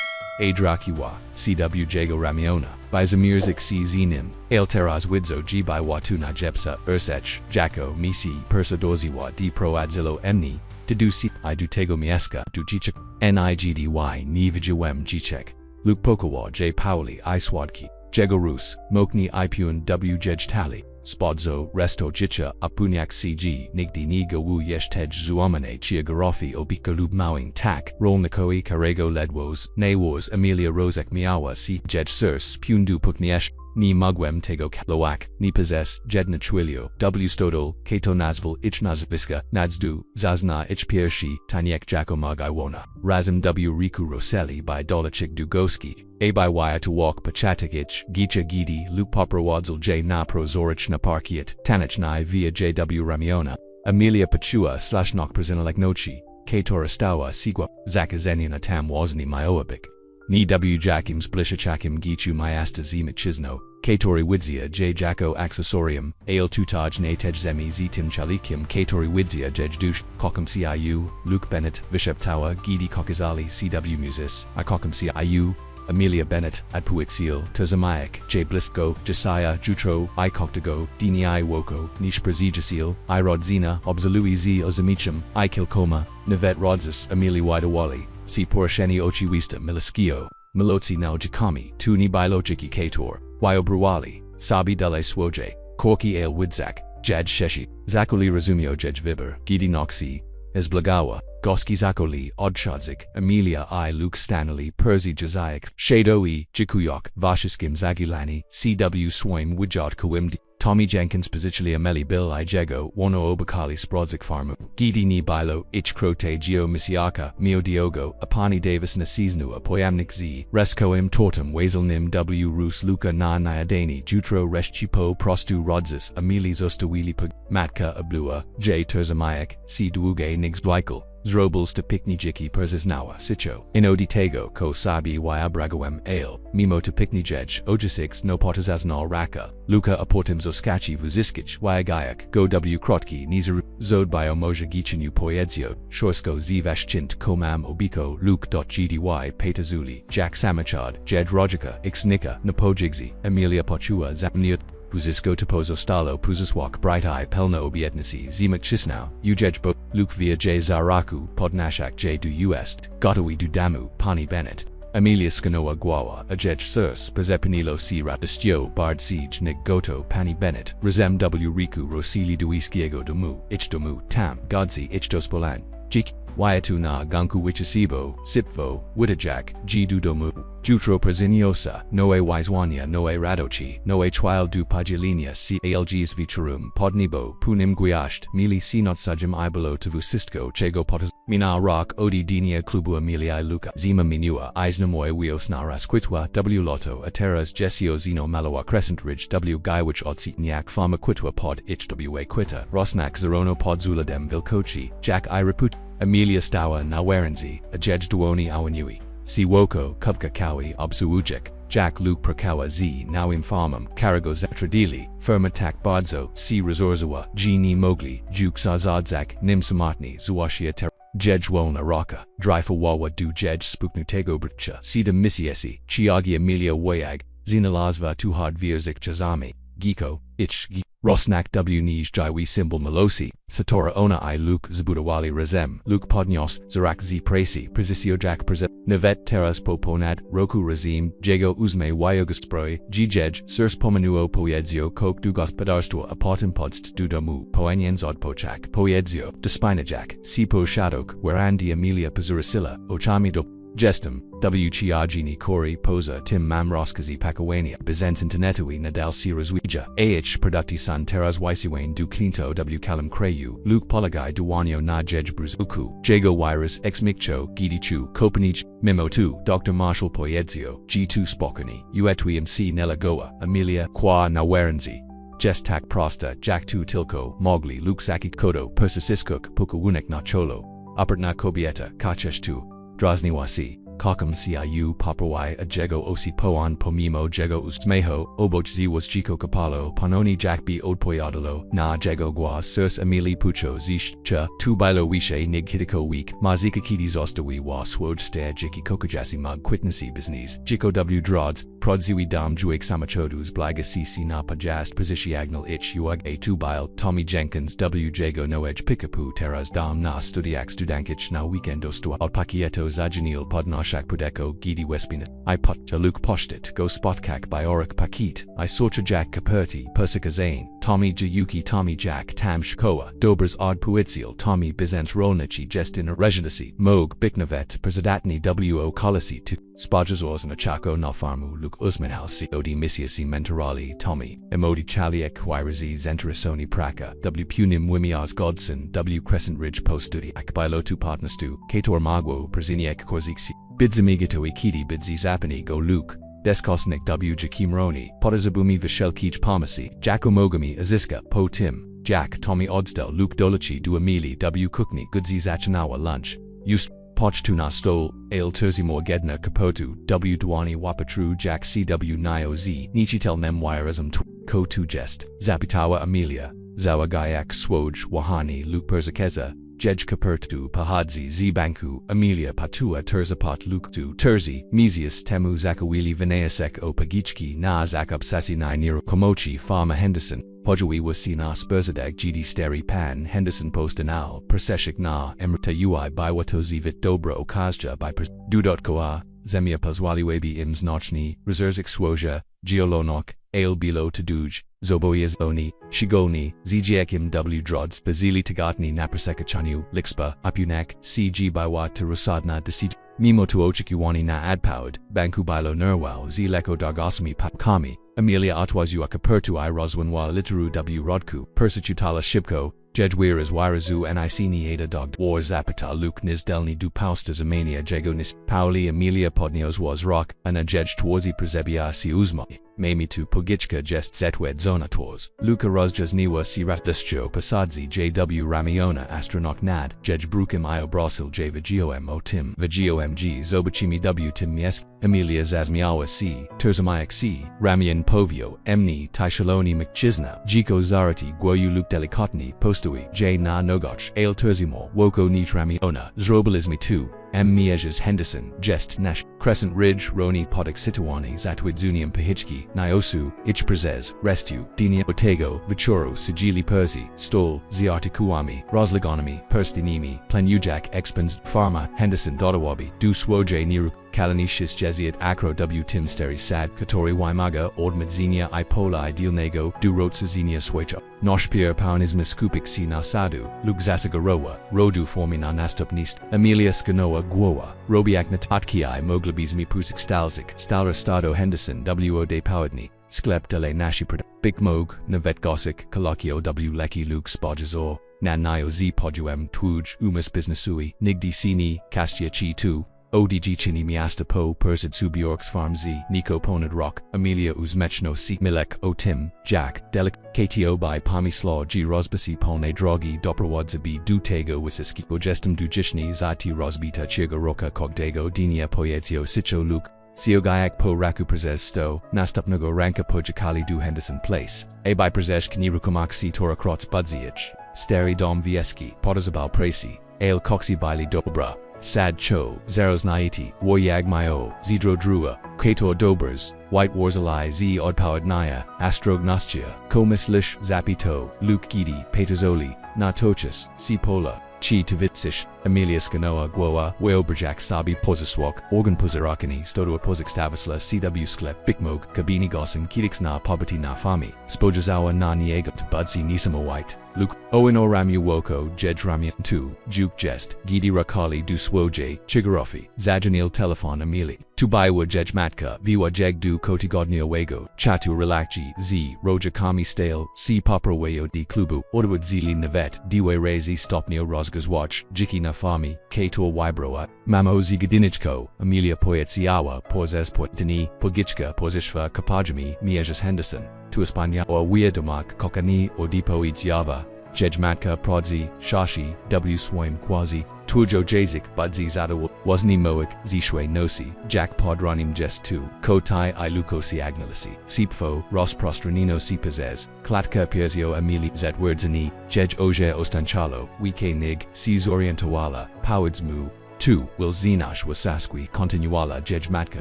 Adrakiwa, CW Jago Ramiona, by Zamirzik C Zinim, Ailteraz Widzo G by Watuna Jepsa, Ursech, Jacko, Misi, Persadoziwa D Pro Adzilo Emni, Deduci, I Dutego Mieska, Dujichik, Nigdy, Nivijuem Gichek, Luke Pokawa J Pauli, I Swadki, Jego Rus, Mokni Ipun W Jej Tali, Spodzo, Resto Jicha, Apunyak CG, Nigdi Niga Wu Yeshtej Zuamane Chiagarofi Obikalub Mowing Tak, Rolnikoi Karego Ledwos, Nawos Amelia Rosek Miawa C. Jej Surs, Pundu Pukniesh, Ni Mugwem Tego Loak, Ni Possess, Jedna Twilio, W Stodol, Kato Nazval Ich Nazviska, Nadzdu, Zazna Ich Piershi, Tanyek Jakomag Iwona, Razim W Riku Roseli by Dolachik Dugoski, A by Waya to Walk Pachatik Ich, Gicha Gidi, Luke Poprowadzil J Na Prozorich Na Parkiet, Tanich Nai via JW Ramiona, Amelia Pachua / Nok Prazinalek Nochi, Kator Astawa Sigwa, Zakazenian Atam Wazni Myoabik. Ni W Jakim Splishachakim Gichu Myasta Zemek Chisno, Katori Widzia J Jacko Accessorium, Ale Tutaj Natej Zemi Zitim Chalikim Katori Widzia Jej Dush, Kokam CIU, Luke Bennett, Vishep Tawa, Gidi Kokazali CW Musis, I Kokam CIU, Amelia Bennett, Adpuixil, Tozamayak, J Blistgo, Josiah, Jutro, I Koktago, Dini I Woko, Nish Prazijasil, I Rodzina, Obzalui Z Ozamichum, I Kilkoma, Navet Rodzis, Amelia Widawali, C Porsheni Ochiwista Milaskio, Milotsi Nao Jakami, Tuni Bilochiki Kator, Wyobruwali, Sabi Dale Swoje, Korki Ale Widzak, Jad Sheshi, Zakoli Razumio Jej Viber, Gidi Noxi, Esblagawa, Goski Zakoli, Odshadzik, Amelia I Luke Stanley, Perzi Jazaic, Shadoi, Jikuyok, Vashiskim Zagulani, CW Swoim Wijot Kawimdi, Tommy Jenkins Pozichili Ameli Bill I Jego, Wono Obakali Sprodzik Farmu, Gidi Ni Bilo, Ich Crote Geo Misiaka, Mio Diogo, Apani Davis Nasiznu Apoyamnik Z, Resco Im Tortum Wazel Nim W Rus Luka Na Nyadani, Jutro Reshchipo Prostu Rodzis, Ameli Zostawili Pug, Matka Ablua, J Terzamayak, C Duuge Nigs Dwykel. Zrobels to Pikni Jiki Perziznawa, Sicho, Inodi Tego, Ko Sabi Yabragawem Ale, Mimo to Pikni Jej, Ojasix no Potazaznal Raka, Luka Aportim Zoskachi Vuziskich, Wyagayak, Go W Krotki, Nizaru, Zod by Omoja Gichinu Poedzio, Shorsko Zivashchint Komam Obiko, Luke.gdy Petazuli, Jack Samachad, Jed Rojika, Ixnika, Napojigzi, Amelia Pochua Zamniut, Puzisko Topozo Stalo Puziswak Bright Eye Pelna Obietnisi Zemek Chisnau, Ujej Bo, Luke via J Zaraku, Podnashak J Du Uest, Gotawi Du Damu, Pani Bennett, Amelia Skanoa Guawa, Ajej Surs, Pazepinilo C Ratistio, Bard Siege Nick Goto, Pani Bennett, Razem W Riku Rosili Duiskiego Domu, Ichdomu, Tam, Godzi Ichtospolan, Jik, Waiatu na Ganku Wichisibo, Sipvo, Witajak, G Dudomu, Jutro Praziniosa, Noe Waiswania Noe Radochi, Noe Trial du Pagilinia C Algs Vicharum, Podnibo, Punim Guiasht, Mili Sinot Sajim Ibalo Tavusistko, Chego Potas, Mina Rock, Odi Dinia Klubu Amelia Luka, Zima Minua, Isnamoy Wios Naras Quitwa, W Lotto, Ateras Jessio Zeno Malawa Crescent Ridge, W Guywich Otsi Nyak Farma Quitwa Pod, HWA Quitta, Rosnak Zerono Pod Zuladem Vilkochi, Jack Iraput, Amelia Stawa Nawarenzi, Ajej Duoni Awanui. Siwoko, Kubka Kawi, Obsuujek, Jack Luke Prakawa Z now infamum, Karago Zatradili, Firmatak Bardzo, C Resorzawa, Genie Mowgli, Juk Zazadzak, Nim Samatni, Zuashia Ter. Jej Wolna Raka, Dryfa Wawa Du Jej Spuknutego Brcha, Sida Misiesi, Chiagi Amelia Wayag, Zinalazva Tuhad Virzik Chazami, Giko, Ich, Rosnak W Nij Jaiwi Symbol Malosi, Satora Ona I Luke Zbudawali Razem, Luke Podnyos, Zarak Z Presi, Prezisio Jack Prezet, Nevet Teras Poponad, Roku Razim, Jago Uzme Wyogasproi, Gij, Sirs Pomenuo Poyedzio Kok Dugos Pedarstua Apotin Podst Dudomu, Poenyens Odpochak, Poyedzio, Despinajak, Sipo Shadok, Werandi Amelia Pazurasilla, Ochami do Gestum, W Chiagini Kori Posa Tim Mamroskazi Pakawania, Bizens Internetui Nadal Sirazwija, AH Producti San Teras Wysiwane Du Clinto W Kalam Krayu, Luke Polagai Duwanyo Na Jej Bruzuku, Jago Wirus Ex Mikcho, Gidichu, Kopenich, Mimo 2, Dr. Marshall Poyedzio, G2 Spokani, Uetui MC Nelagoa, Amelia, Kwa Nawerenzi. Jestak Prosta, Jack 2 Tilko, Mowgli, Luke Saki Kodo, Persisiskuk, Pukawunek Na Cholo, Uppertna Kobieta, Kachesh 2. Drozniwasi, Kakam Ciu Poprosiła Ajego Osi Poan Pomimo Jego Usmeho, Obochzi was Chico Kapalo, Panoni Jack B Odpoyadalo, Na Jego Gua Sirs Emili Pucho Zish Cha, Tu Bilo Wishe Nig Hitiko Week, Mazika Kiti Zostawi wa Swoj Stare Jiki Kokajasi Mug Quitnesi Business, Jiko W Drods, Prodziwi Dam Juik Samachodus Blaga CC Napa Jast Positiagnal Ich Uag A Tu Bile, Tommy Jenkins W Jago Noej Pikapu Teras Dam Na Studiak Studankich Na Weekendostu Alpakieto Zajanil Podnoshak Pudeko Gidi Wespina, I Pot Luke Poshtit Go Spotkak Biorik Pakit, I Sorcha Jack Kaperti, Persika Zane, Tommy Jayuki Tommy Jack Tam Shkoa, Dobers Odd Puitsiel Tommy Bizens Rolnichi Jestin Residency, Moog Biknavet Presidatni W.O. Kolisi to Spajazors and Achako Nafarmu Luke Usmanhalsi Odi Misiasi Mentorali Tommy, Emodi Chaliek Wairazi Zenterasoni Praka, W. Punim Wimias Godson, W. Crescent Ridge Postudi Akbilotu Partnerstu, Kator Magwo Preziniek Korziksi, Bidzamigito Ikidi Bidzi Zapani Go Luke. Deskosnik W. Jakim Roni, Potazabumi Vishelkich Palmasi, Jacomogami Aziska, Po Tim, Jack Tommy Odstel Luke Dolachi Duamili W. Cookney Goodzi Zachanawa Lunch, Ust Pochtuna Stol, Ale Terzimor Gedna Kapotu, W. Dwani Wapatru Jack CW Nio Z, Nichitel Nemwirism Ko Tu Jest, Zapitawa Amelia, Zawa Gayak Swoj Wahani Luke Perzakeza, Jej Kapertu Pahadzi Zibanku, Amelia Patua Terzapat Luktu Terzi, Mesius Temu Zakawili Vinayasek O Pagichki Na Zakap Sasinai Niro Komochi Farma Henderson, Pojawi Wasina Sperzadag GD Steri Pan Henderson Postanal, Perseshik Na Emrta Ui Biwatozi Vit Dobra Okazja by Dudotkoa, Zemia Pazwaliwebi Ims Nochni, Reserzik Swoja, Geolonok, Ale Bilo Taduj, Zoboyas Oni, Shigoni, Zgiekim W Drods, Bazili Tagatni Napraseka Chanyu, Lixpa, Apunak, CG Biwa Tarusadna Desij, Mimo Tuochikiwani Na Adpoud, Banku Bilo Nerwal, Zleko Dargosami Papkami, Amelia Atwazu Akapertu I Roswanwa Literu W Rodku, Persicutala Shibko, Jedwiras Wirazu Nicini Ada Dog War Zapata Luke Nizdelni Du Paustas Amania Jagonis, Pauli Amelia Podnios was Rock, Ana Jej Twarzi Prezebia Si Uzma, Mami tu Pogichka Jest Zetwed Zonators, Luka Rozjas Niwa Sirat Dustjo Pasadzi JW Ramiona Astronaut Nad, Jej Brukim Io Brasil J Vigom O Tim, Vigomg Zobachimi W Tim Miesk, Amelia Zazmiawa C, Terzamayak C, Ramian Povio, Emni, Taishaloni McChisna, Jiko Zarati Gwoyu Luke Delicotni, Postui, J Na Nogoch, Ale Terzimor, Woko Nich Ramiona, Zrobalismi 2, M. Mieges Henderson, Jest Nash, Crescent Ridge, Roni Podik Situani, Zatwidzunium Pahichki, Niosu, Ich Prezes, Restu, Dinia Otego, Vichoro, Sigili Persi, Stol, Ziartikuami, Roslagonomy, Perstinimi, Plenujak, Expens, Pharma, Henderson, Dodawabi, Du Swoje Niru, Kalanishis Jeziat Acro W Tim Steri Sad, Katori Waimaga, Ordmadzenia Ipola Idealnego, Du Rotsazinia Swaycha, Noshpir Paunismus Kupik Si Nasadu, Lugzasagarowa, Rodu Formina Nastupnist, Amelia Skanoa Gwoa, Robiak Natatki Moglabizmi Pusik Stalzik, Stalrastado Henderson W.O. De Powadni, Sklep de le Nashipred, Big Mog, Navet Gosik, Colloquio W. Leki Luke Spojazor, Nanayo Z Poduem Tuj, Umus Businessui, Nigdi Sini, Kastia Chi 2, ODG Chini Miasta Po Persid Subiorks Farm Z, Nico Ponad Rock, Amelia Uzmechno C. Milek O Tim, Jack, Delic, KTO by Pamislaw G. Rosbasi Polne Drogi Doprawadza B. Dutego Wisiski Ogestum Dujishni Zati Rosbita Chiga Roka Kogdego Dinia Poyezio Sicho Luke, Siogayak po raku prezes sto, nastupnego ranka po jakali du Henderson Place. A by prezes knirukumak si tora krots budziich. Steri dom vieski, potazabal presi. Ale coxi bili dobra. Sad cho, zeros naiti, woyag mayo, zidro drua, kator dobers, white warzalai z odpowered naya, astrognostia, komislish zapito, luke gidi, petazoli, natochus, sipola, chi tuvitsish, Emilius Ganoa Guoa, Weoberjak Sabi Pozaswok, Organ Pozarakani, Stodo Pozak Stavasla, CW Sklep, Bikmog, Kabini Gossam, Kidix na Poverty na Fami, Spojazawa na Niega to Budsi Nisama White, Luke, Owen Oramu Woko, Jedge Ramian 2, Juke Jest, Gidi Rakali Du Swoje, Chigarofi, Zajanil Telephone Emili, Tubaiwa Jedge Matka, Viwa Jeg Du Kotigodnio Wego, Chatu Relakji, Z, Roja Kami Stale, C Poprosiła D Klubu, Odawad Zili Navet, Diwe Rezi Stopnio Rozgas Watch, Jiki na Fami, Kator Wybroa, Mamo Zigadinichko, Amelia Poetsiawa, Pozes Potini, Pogichka, Pozishva Kapajami, Miejas Henderson, Tu Espanya or Weirdomak, Kokani or Depo Idziava, Jejmatka Prodzi, Shashi, W Swaim Quasi, Tujo Jazik, Budzi Zadaw, Wazni Moik, Zishwe Nosi, Jack Podranim Jest 2, Kotai Ilukosi Agnalisi, Sipfo, Ros Prostranino Sipazes, Klatka Pierzio Emili Zet Wordzani, Jej Oje Ostanchalo, Wike Nig, Cs Orientawala, Powards Mu, 2. Will Zinash Wasaskwi Continuala Jejmatka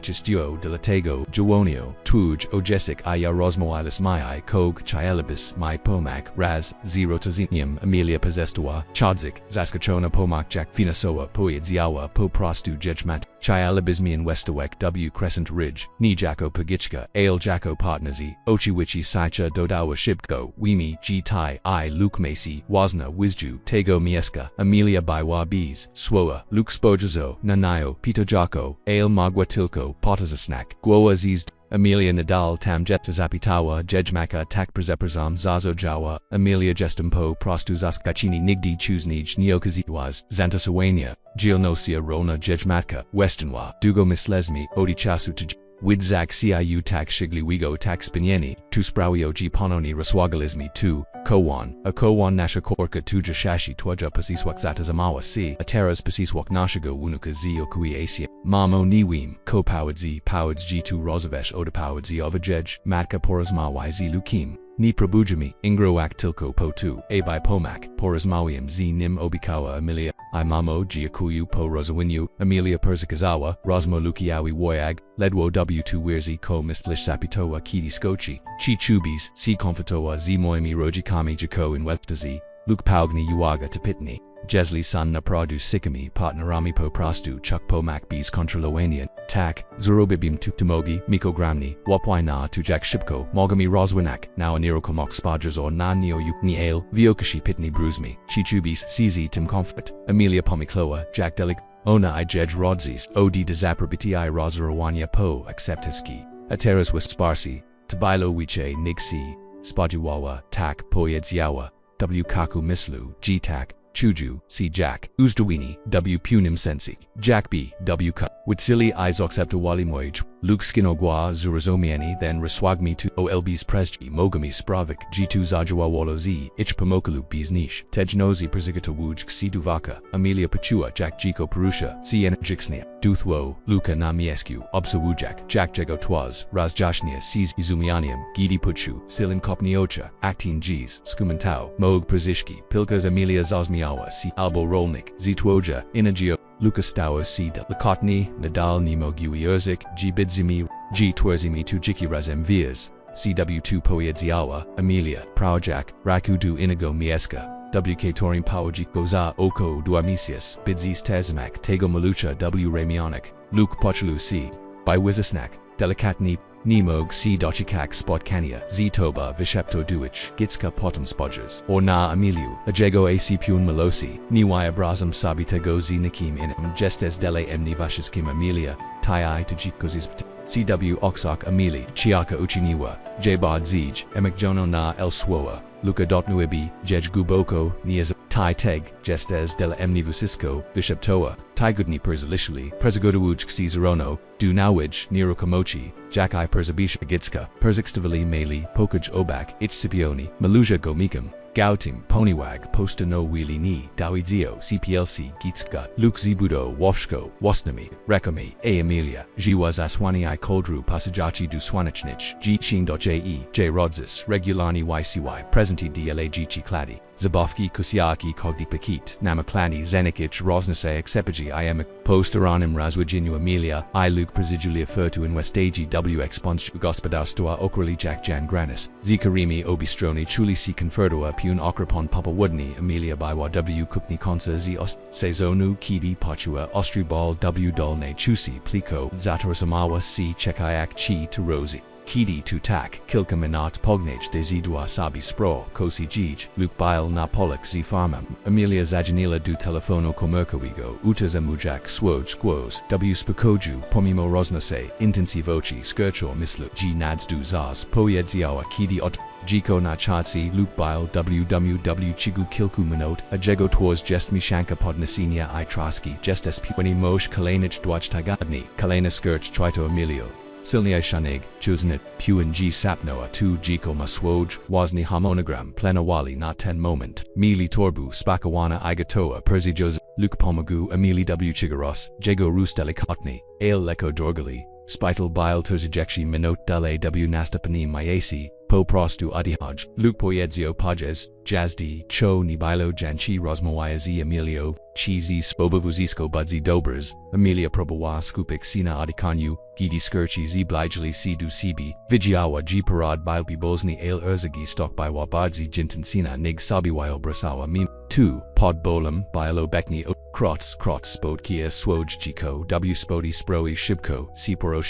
Chistuo Delatego Jawonio Tuj Ojesic Aya Rosmoilis Mai Kog Chielibis Mai Pomak Raz 0 Tazinium Amelia Possestua Chodzik Zaskachona Pomak Jack Finasoa Poidziawa Poprostu Jejmat Chialibismian Westawek W Crescent Ridge Ni Jacko Pagichka Ale Jacko Partnersi Ochiwichi Saicha Dodawa Shibko Wimi G Tai I Luke Macy Wasna Wizju Tego Mieska Amelia Baiwa Bees Swoa Luke Spojazo Nanayo Pito Jacko Ale Magwa Tilko Potazasnak Guoa Zizd Amelia Nadal Tamjet Zapitawa Jejmaka Tak Prezeprazam Zazo Jawa Amelia Jestampo Prostuzaskachini Nigdi Chuznij Neokaziwas Zantasawania Gilnosia Rona Jejmatka Westonwa Dugo Mislesmi Odichasu Taj Widzak Ciu Tak Shigli Wigo Tak Spinieni Tu Sprawio G Pononi Raswagalismi 2 Kowan A Kowan Nasha Korka Tuja Shashi Twaja Pasiswak Zatazamawa C Ateras Pasiswak Nashago Wunuka Z Okui Asia Mamo Niwim Ko Powards G2 Rosavesh Oda Z Ovajej Matka Porazma YZ Lukim Ni Prabujami Ingroak Tilko Po 2 Abai Pomak Porazmawiam Z Nim Obikawa Amelia Imamo Giakuyu Po Rosawinyu Amelia Perzikazawa Rosmo Lukiawi Woyag Ledwo W2 Wirzi Ko Mistlish Sapitowa Kidi Skochi Chi Chubis C Konfatowa Z Moimi Rojikami Jako in Westazi Luke Paugni Uaga Tapitni Jesli San na Pradu Sikami Partnerami Po Prastu Chuk Pomak Bees Contralowanian Tak Zorobibim Tuktamogi Miko Gramni Wapwaina Tujak Shipko Mogami Roswinak Now Anirokomok Spadras or Na Neo Yukni Ale Viokashi Pitni Bruzmi Chichubis CZ Tim Comfort Amelia Pomikloa Jack Delig Ona I Jej Rodzis Od Dezaprabiti I Rosarawanya Po Acceptiski Ateras was Sparsi Tabilo Wiche Nigsi Spajiwawa Tak Poyedziawa W Kaku Mislu G Tak Chuju, C. Jack, Uzdawini, W. Punim Sensi, Jack B. W. Ka, Witsili Izoxepta Walimoj, Luke Skinogwa Zurazomiani, then Raswagmi to OLB's Presji, Mogami Spravik, G2 Zajawa Walozi, Ich Pamokalu B's Niche, Tejnozi Persicata Wuj C. Duvaka, Amelia Pachua, Jack Jiko Purusha, C. N. Jixnia, Duthwo, Luka Namiescu, Obsa Wujak, Jack Jego Twaz, Razjashnia, C. Izumianium, Gidi Puchu, Silin Kopniocha, Actin Gs, Skumantau, Moog Przishki, Pilkas Amelia Zosmiawa, C. Albo Rolnik, Zitwoja, Inagio, Lucas Tower C. Lakotni, Nadal Nemo Gui Urzik, G. Bidzimi, G. Twerzimi Tujiki Razem Vias, CW2 Poedziawa, Amelia, Praujak, Rakudu Inigo Mieska, WK Torim Powaji Goza Oko Duamisius, Bidzis Tezamak, Tego Malucha W. Ramionic, Luke Pochlu C. By Wizasnak, Delicatni, Nemog C. Dochikak Spotkania, Ztoba Vishepto Duich, Gitska Potom Spodges, or Na Amiliu, Ajego AC Pun Melosi, Niwaya Brazam Sabitego Z. Nikim Inam Gestes Dele Emni Vashis Kim Amelia, Tai Tajitkozis CW Oxok Amili, Chiaka Uchiniwa, Jbod Zij, Emikjono Na El Swoa, Luka Dotnuibi, Jej Guboko, Niaz, Tai Teg, Gestes Dela Emni Vusisko, Visheptoa, Taigudni Perzalishali, Perzagodawuj Xizerono, Du Nawij, Nero Komochi, Jakai Perzabisha Gitska, Perzixtavali Meli, Pokaj Obak, Ich Scipioni, Maluja Gomikam, Gauting, Poniwag, Posta no Wheelie Ni, Dawizio, CPLC, Gitska, Luke Zibudo, Wofshko, Wasnami, Rekami, A. Emilia, Jiwas Aswani I Koldru Pasajachi du Swanichnich, G. Shin.je, J. Rodzis, Regulani YCY, Presenti DLA Gichi Cladi, Zabovki Kusiaki Kogdi Pakit, Namaklani, Zenikich, Rosnase Exepaji I Posteranim Razwajinu Emilia, I Luke Presidulia Furtu in Westaji W. Expons Gospodarstua Okrali Jack Jan Granis, Zikarimi Obistroni Chuli Si Conferdua Pun Okrapon Papa Woodney Emilia Biwa W. Kukni Konsa Zios, Sezonu Kidi Pachua Ostribal W. Dolne Chusi Pliko, Zatorosamawa C. Chekayak Chi to Rosie. Kidi to tak, kilka minat pognage de zidua sabi spro, kosi jij, Luke bile na polak z farmam, Emilia zajanila du telefono komerkowigo, utas amujak swoj squos, w spakoju, pomimo rosnose, intensivoci skircho mislu, g nads du zaz, pojedziała kidi ot, Jiko na chatsi, Luke bile www chigu kilku minot, a jego twas jest mishanka podnasinia I traski, jest espuni mosh kalenich dwaj tagadni, kalena skirch trito Emilio. Silnia Shanig, Chuznit, Puan G Sapnoa 2 Jiko Maswoj, Wazni Harmonogram, Plenawali not 10 moment, Mili Torbu, Spakawana Igatoa, Perzi Joseph, Luke Pomagu, Emili W Chigaros, Jego Rustelikotni, Ale Leko Dorgali, Spital Bile Terzejekshi Minot Dale W Nastapani Mayasi, Poprostu Adihaj, Luke Poyedzio Pajes, Jazdi, Cho Nibilo Janchi Rosmoyazi Emilio, Chizi Spobavuzisko Budzi Dobers, Emilia Probawa Skupik Sina Adikanyu, Gidi Skirchi Z Bligely C Du Sibi, Vigiawa G Parad Bilpi Bosni Ale Erzagi Stock by Wabadzi Jintan Sina Nig Sabiwayo Brasawa Mim, 2, Pod Bolam, Bilo Bekni Krots Spod Kia Swoj Jiko, W Spodi Sproi Shibko, Siporo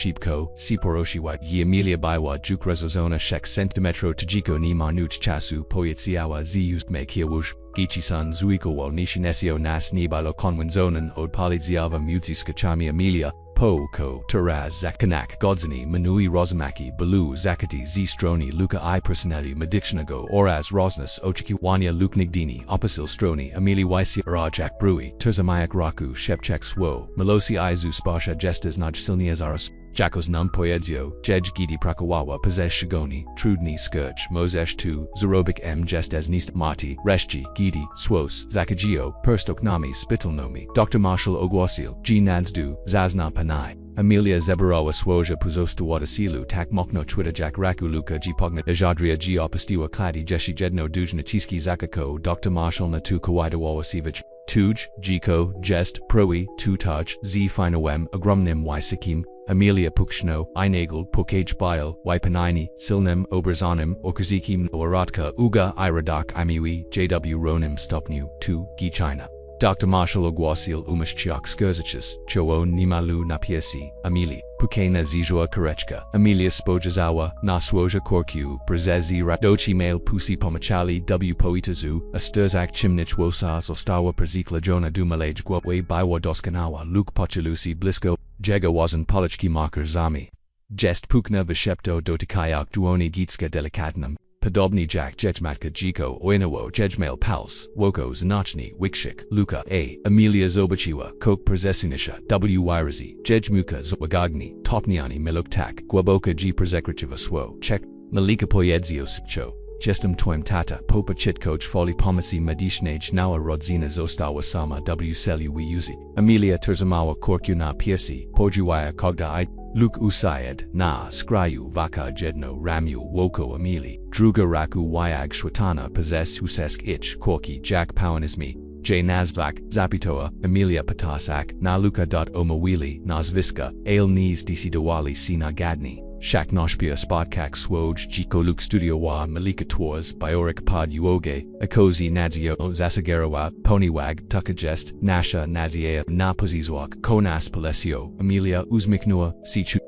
Siporoshi Yi Emilia Biwa Juk Rezozona Shek Centimetro Tajiko Ni Manuch Chasu Poyetsiawa Z Used Make Hiawush, Gichi-san Zuiko Wal Nishinesio Nas Nibalo Konwenzonen Od Palidziava Mutsi Skachami Emilia, Po Ko Taraz Zakanak Godzini Manui Rozamaki Balu Zakati Z Stroni Luka I Personelu Medictionago Oraz Rosnas Ochiki Wanya Luknigdini Opasil Stroni Emili Ysi Rajak Brui Terzamayak Raku Shepchek Swo Melosi Izu Spasha Gestas Naj Silniazaras Jakos Num Poyedzio, Jej Gidi Prakawawa Pozesh Shigoni, Trudni Skurch, Mozesh 2, Zarobik M Gestes Nist Mati, Reshji, Gidi, Swos, Zakagio, Perstoknami Spitalnomi, Dr. Marshall Ogwasil, G Nansdu, Zazna Panai, Emilia Zebarawa Swoja Puzostuwada Silu Tak Mokno Twitter Jack Raku Luka G Pogna Ejadria G Opastiwa Kladi Jeshi Jedno Dujna Chiski Zakako, Dr. Marshall Natu Kawaida Wawasivich, Tuj, Jiko, Jest, Proi, Tutaj, Z Finowem, Agrumnim Ysikim, Emilia Pukshno, Inagel, Pukage Bile, Wipanini, Silnem, Oberzanim, Okazikim, Waratka, Uga, Iradak, Amiwi, JW Ronim Stopnu, 2, Gi China. Dr. Marshall Ogwasil Umashchiak Skurzichis, Choon Nimalu Napiesi, Emili, Pukena Zijua Karechka, Emilia Spojazawa, Naswoja Korku, Brzezi Radochi Mail Pusi Pomachali W Poitazu, Asturzak Chimnich Wosas Ostawa Perzikla Jona Dumalaj Gwapwe Biwa Doskanawa Luke Pochalusi Blisko, Jega Wazan Polichki Marker Zami. Jest Pukna Vishepto Dotikayak Duoni Gitska Delikatnam. Podobny Jack Jejmatka Jiko Oinawo Jejmail Pals, Woko Znachni Wikshik, Luka A. Emilia Zobachiwa, Kok Perzesunisha, W. Wirazi, Jejmuka Zwagagni, Topniani Miluktak, Gwaboka G. Przekrichiva Swo, Czech, Malika Poyedzio Sipcho, Jestem Twoim Tata, Popa Chitkoch Foli Pomasi Medishnage Nawa Rodzina Zostawa Sama W. Selu Wiuzi, Emilia Terzamawa Korkuna Piersi, Pojuwaya Kogda I. Luke Usayed, Na, Skrayu, Vaka Jedno, Ramu, Woko Emili, Druga Raku Wyag Shwatana Possess Husesk Ich, Korki, Jack Powanismi, J Nazvak, Zapitoa, Emilia Patasak, Na Luka.omawili, Nazviska, Ale Niz DC Dawali Sina Gadni, Shak Noshpia Spotkak Swoj, Jiko Luke Studio Wa, Malika Tours, Biorik Pod Uoge, Akozi Nadzio, Zasagarawa, Ponywag, Tukajest, Nasha Naziea, Napozizwak, Konas Palesio, Emilia Uzmiknua, Sichu,